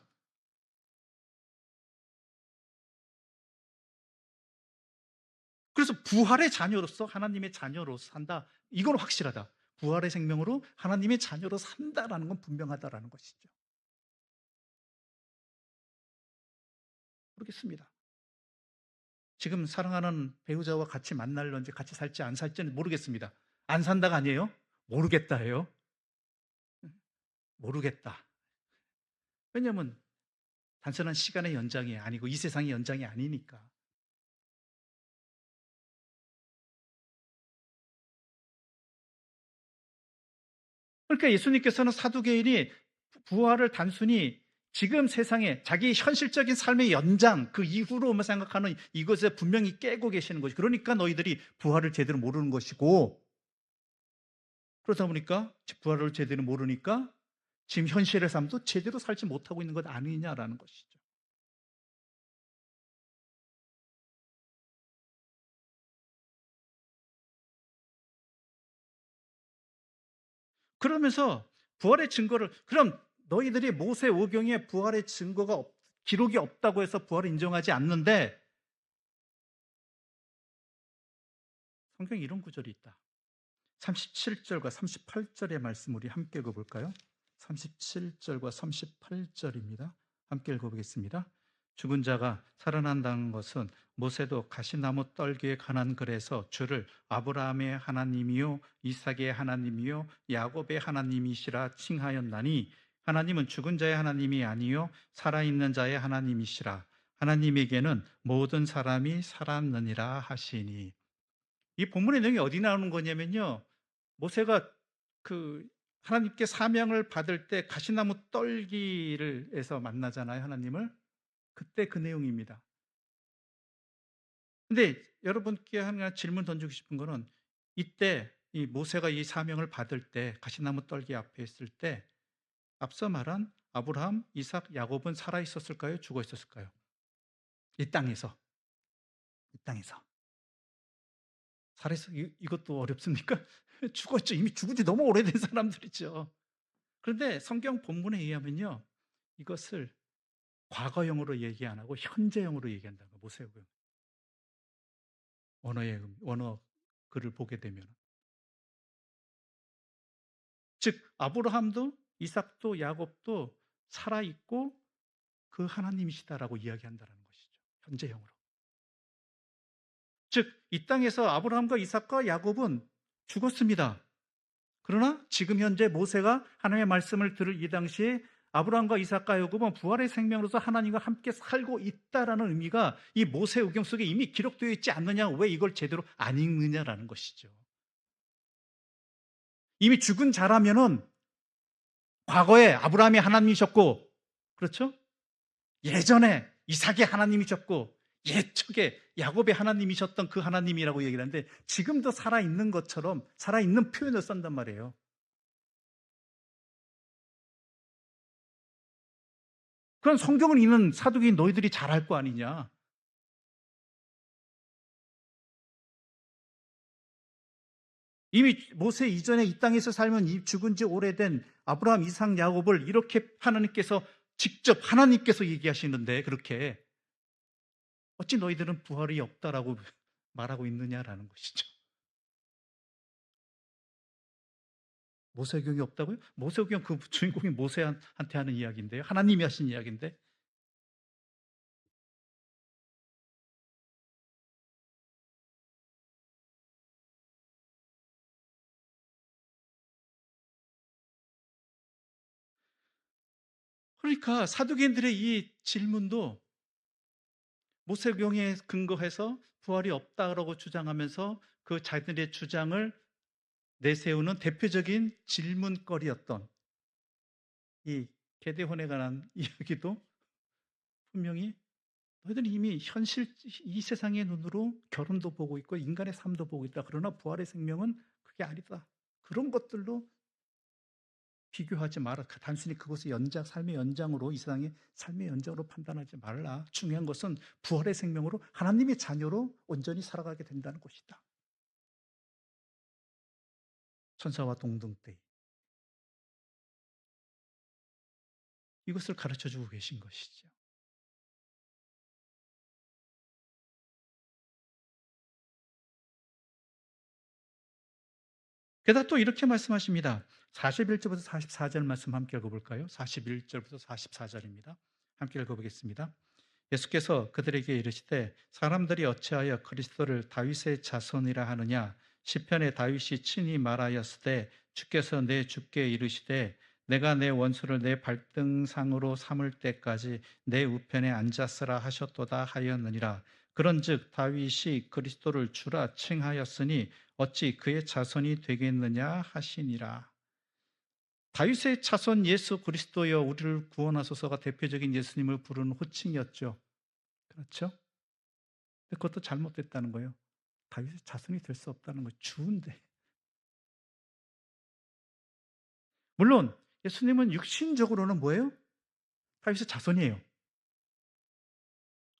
그래서 부활의 자녀로서 하나님의 자녀로 산다. 이건 확실하다. 부활의 생명으로 하나님의 자녀로 산다라는 건 분명하다라는 것이죠. 모르겠습니다. 지금 사랑하는 배우자와 같이 만날런지 같이 살지 안 살지는 모르겠습니다. 안 산다가 아니에요. 모르겠다예요. 모르겠다. 왜냐하면 단순한 시간의 연장이 아니고 이 세상의 연장이 아니니까. 그러니까 예수님께서는 사두개인이 부활을 단순히 지금 세상에 자기 현실적인 삶의 연장, 그 이후로만 생각하는 이것에 분명히 깨고 계시는 것이, 그러니까 너희들이 부활을 제대로 모르는 것이고, 그러다 보니까 부활을 제대로 모르니까 지금 현실의 삶도 제대로 살지 못하고 있는 것 아니냐라는 것이죠. 그러면서 부활의 증거를, 그럼 너희들이 모세 오경에 부활의 증거가 기록이 없다고 해서 부활을 인정하지 않는데, 성경에 이런 구절이 있다. 37절과 38절의 말씀 우리 함께 읽어볼까요? 37절과 38절입니다. 함께 읽어보겠습니다. 죽은 자가 살아난다는 것은 모세도 가시나무 떨기에 관한 글에서 주를 아브라함의 하나님이요 이삭의 하나님이요 야곱의 하나님이시라 칭하였나니, 하나님은 죽은 자의 하나님이 아니요 살아있는 자의 하나님이시라. 하나님에게는 모든 사람이 살았느니라 하시니. 이 본문의 내용이 어디 나오는 거냐면요, 모세가 그 하나님께 사명을 받을 때 가시나무 떨기를 에서 만나잖아요, 하나님을. 그때 그 내용입니다. 근데 여러분께 하나 질문 던지고 싶은 거는, 이때 이 모세가 이 사명을 받을 때 가시나무 떨기 앞에 있을 때 앞서 말한 아브라함, 이삭, 야곱은 살아 있었을까요? 죽어 있었을까요? 이 땅에서. 이 땅에서. 살아 있어. 이것도 어렵습니까? 죽었죠. 이미 죽은 지 너무 오래된 사람들이죠. 그런데 성경 본문에 의하면요, 이것을 과거형으로 얘기 안 하고 현재형으로 얘기한다는 거예요. 모세오경 원어 글을 보게 되면, 즉 아브라함도 이삭도 야곱도 살아 있고 그 하나님이시다라고 이야기한다는 것이죠. 현재형으로. 즉 이 땅에서 아브라함과 이삭과 야곱은 죽었습니다. 그러나 지금 현재 모세가 하나님의 말씀을 들을 이 당시에 아브라함과 이삭과 야곱은 부활의 생명으로서 하나님과 함께 살고 있다라는 의미가 이 모세오경 속에 이미 기록되어 있지 않느냐, 왜 이걸 제대로 안 읽느냐라는 것이죠. 이미 죽은 자라면은 과거에 아브라함이 하나님이셨고, 그렇죠? 예전에 이삭의 하나님이셨고, 옛적에 야곱의 하나님이셨던 그 하나님이라고 얘기를 하는데, 지금도 살아있는 것처럼 살아있는 표현을 쓴단 말이에요. 그럼 성경을 읽는 사두개인 너희들이 잘할 거 아니냐? 이미 모세 이전에 이 땅에서 살면 이 죽은 지 오래된 아브라함, 이삭, 야곱을 이렇게 하나님께서 직접 하나님께서 얘기하시는데, 그렇게 어찌 너희들은 부활이 없다라고 말하고 있느냐라는 것이죠. 모세경이 없다고요? 모세경 그 주인공이 모세한테 하는 이야기인데요. 하나님이 하신 이야기인데. 그러니까 사두개인들의 이 질문도 모세경에 근거해서 부활이 없다라고 주장하면서 그 자기들의 주장을 내세우는 대표적인 질문거리였던 이 게데혼에 관한 이야기도 분명히, 너희들은 이미 현실 이 세상의 눈으로 결혼도 보고 있고 인간의 삶도 보고 있다. 그러나 부활의 생명은 그게 아니다. 그런 것들로 비교하지 마라. 단순히 그것을 삶의 연장으로, 이 세상의 삶의 연장으로 판단하지 말라. 중요한 것은 부활의 생명으로 하나님의 자녀로 온전히 살아가게 된다는 것이다. 천사와 동등대, 이것을 가르쳐 주고 계신 것이죠. 게다가 또 이렇게 말씀하십니다. 41절부터 44절 말씀 함께 읽어볼까요? 41절부터 44절입니다. 함께 읽어보겠습니다. 예수께서 그들에게 이르시되 사람들이 어찌하여 그리스도를 다윗의 자손이라 하느냐, 시편에 다윗이 친히 말하였으되 주께서 내 주께 이르시되 내가 내 원수를 내 발등상으로 삼을 때까지 내 우편에 앉았으라 하셨도다 하였느니라. 그런즉 다윗이 그리스도를 주라 칭하였으니 어찌 그의 자손이 되겠느냐 하시니라. 다윗의 자손 예수 그리스도여 우리를 구원하소서가 대표적인 예수님을 부르는 호칭이었죠. 그렇죠? 근데 그것도 잘못됐다는 거예요. 다윗의 자손이 될 수 없다는 거예요. 주인데. 물론 예수님은 육신적으로는 뭐예요? 다윗의 자손이에요.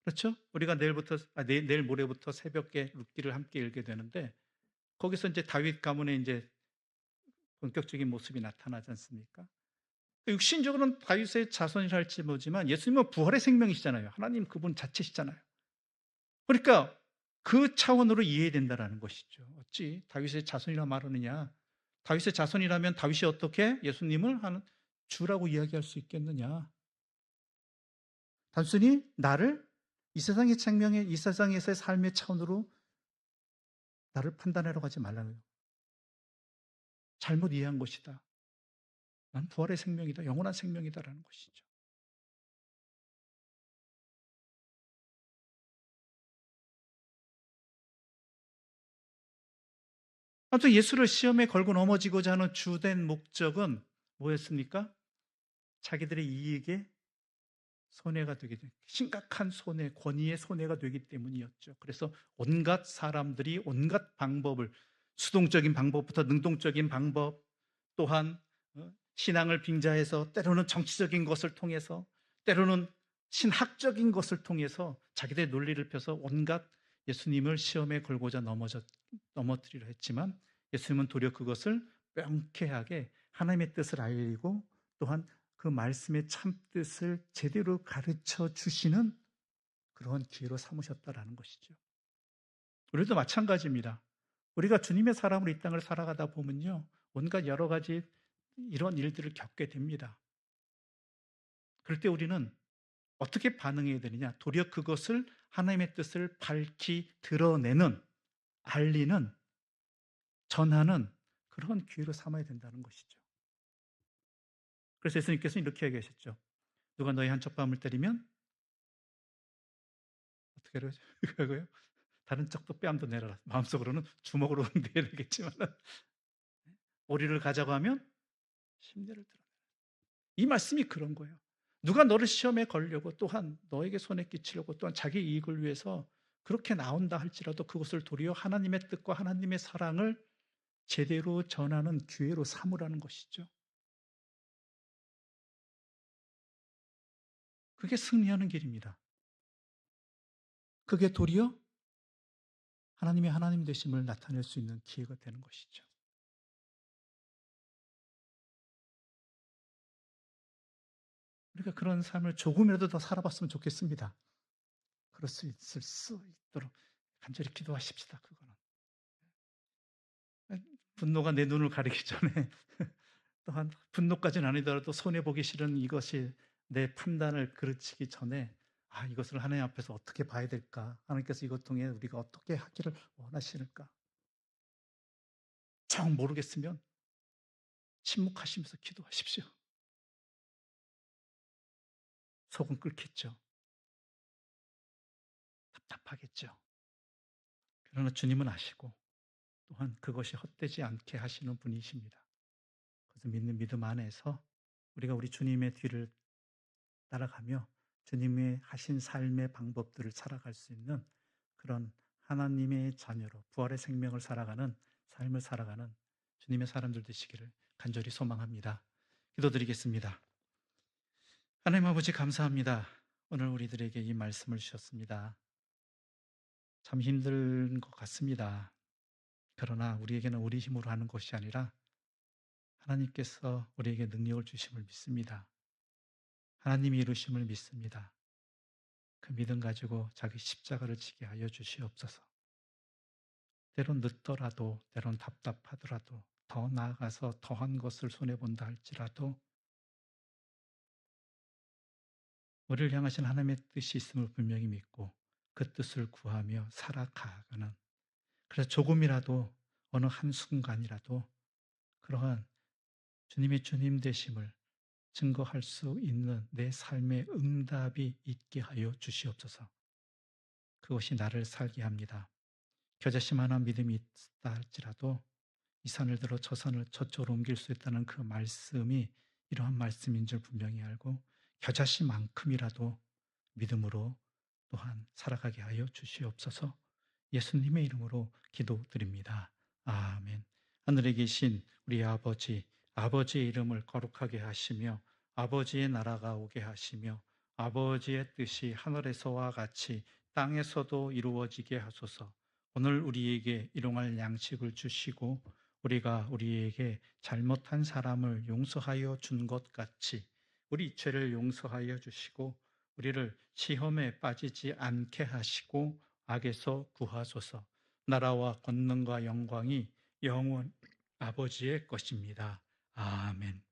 그렇죠? 우리가 내일 모레부터 새벽에 룻기를 함께 읽게 되는데 거기서 이제 다윗 가문의 이제 본격적인 모습이 나타나지 않습니까? 육신적으로는 다윗의 자손이라 할지 모지만 예수님은 부활의 생명이시잖아요. 하나님 그분 자체시잖아요. 그러니까 그 차원으로 이해된다라는 것이죠. 어찌 다윗의 자손이라 말하느냐? 다윗의 자손이라면 다윗이 어떻게 예수님을 하는 주라고 이야기할 수 있겠느냐? 단순히 나를 이 세상에서의 삶의 차원으로 나를 판단하려고 하지 말라는 거예요. 잘못 이해한 것이다. 난 부활의 생명이다. 영원한 생명이다라는 것이죠. 아무튼 예수를 시험에 걸고 넘어지고자 하는 주된 목적은 뭐였습니까? 자기들의 이익에 손해가 되게 된 심각한 손해, 권위의 손해가 되기 때문이었죠. 그래서 온갖 사람들이 온갖 방법을 수동적인 방법부터 능동적인 방법 또한 신앙을 빙자해서 때로는 정치적인 것을 통해서 때로는 신학적인 것을 통해서 자기들의 논리를 펴서 온갖 예수님을 시험에 걸고자 넘어뜨리려 했지만 예수님은 도리어 그것을 명쾌하게 하나님의 뜻을 알리고 또한 그 말씀의 참뜻을 제대로 가르쳐 주시는 그런 기회로 삼으셨다라는 것이죠. 우리도 마찬가지입니다. 우리가 주님의 사람으로 이 땅을 살아가다 보면요. 온갖 여러 가지 이런 일들을 겪게 됩니다. 그럴 때 우리는 어떻게 반응해야 되느냐? 도리어 그것을 하나님의 뜻을 밝히 드러내는, 알리는, 전하는 그런 기회로 삼아야 된다는 것이죠. 그래서 예수님께서는 이렇게 얘기하셨죠. 누가 너희 한쪽 뺨을 때리면 어떻게 하고요? 다른 쪽도 뺨도 내려라. 마음속으로는 주먹으로 내야겠지만 오리를 가자고 하면 심려를 드러내. 이 말씀이 그런 거예요. 누가 너를 시험에 걸려고 또한 너에게 손에 끼치려고 또한 자기 이익을 위해서 그렇게 나온다 할지라도 그것을 도리어 하나님의 뜻과 하나님의 사랑을 제대로 전하는 기회로 삼으라는 것이죠. 그게 승리하는 길입니다. 그게 도리어 하나님의 하나님 되심을 나타낼 수 있는 기회가 되는 것이죠. 우리가 그런 삶을 조금이라도 더 살아봤으면 좋겠습니다. 그럴 수 있을 수 있도록 간절히 기도하십시다. 그거는 분노가 내 눈을 가리기 전에 또한 분노까지는 아니더라도 손해 보기 싫은 이것이 내 판단을 그르치기 전에 이것을 하나님 앞에서 어떻게 봐야 될까? 하나님께서 이것 통해 우리가 어떻게 하기를 원하시는가? 정 모르겠으면 침묵하시면서 기도하십시오. 속은 끓겠죠. 답답하겠죠. 그러나 주님은 아시고 또한 그것이 헛되지 않게 하시는 분이십니다. 그래서 믿는 믿음 안에서 우리가 우리 주님의 뒤를 따라가며 주님의 하신 삶의 방법들을 살아갈 수 있는 그런 하나님의 자녀로 부활의 생명을 살아가는 삶을 살아가는 주님의 사람들 되시기를 간절히 소망합니다. 기도드리겠습니다. 하나님 아버지 감사합니다. 오늘 우리들에게 이 말씀을 주셨습니다. 참 힘든 것 같습니다. 그러나 우리에게는 우리 힘으로 하는 것이 아니라 하나님께서 우리에게 능력을 주심을 믿습니다. 하나님이 이루심을 믿습니다. 그 믿음 가지고 자기 십자가를 지게 하여 주시옵소서. 때론 늦더라도, 때론 답답하더라도, 더 나아가서 더한 것을 손해본다 할지라도 우리를 향하신 하나님의 뜻이 있음을 분명히 믿고 그 뜻을 구하며 살아가는, 그래서 조금이라도 어느 한순간이라도 그러한 주님의 주님 되심을 증거할 수 있는 내 삶의 응답이 있게 하여 주시옵소서. 그것이 나를 살게 합니다. 겨자심 하나 믿음이 있다 할지라도 이 이 산을 들어 저 산을 저쪽으로 옮길 수 있다는 그 말씀이 이러한 말씀인 줄 분명히 알고 겨자씨만큼이라도 믿음으로 또한 살아가게 하여 주시옵소서. 예수님의 이름으로 기도드립니다. 아멘. 하늘에 계신 우리 아버지, 아버지의 이름을 거룩하게 하시며 아버지의 나라가 오게 하시며 아버지의 뜻이 하늘에서와 같이 땅에서도 이루어지게 하소서. 오늘 우리에게 일용할 양식을 주시고 우리가 우리에게 잘못한 사람을 용서하여 준 것 같이 우리 죄를 용서하여 주시고 우리를 시험에 빠지지 않게 하시고 악에서 구하소서. 나라와 권능과 영광이 영원 아버지의 것입니다. 아멘.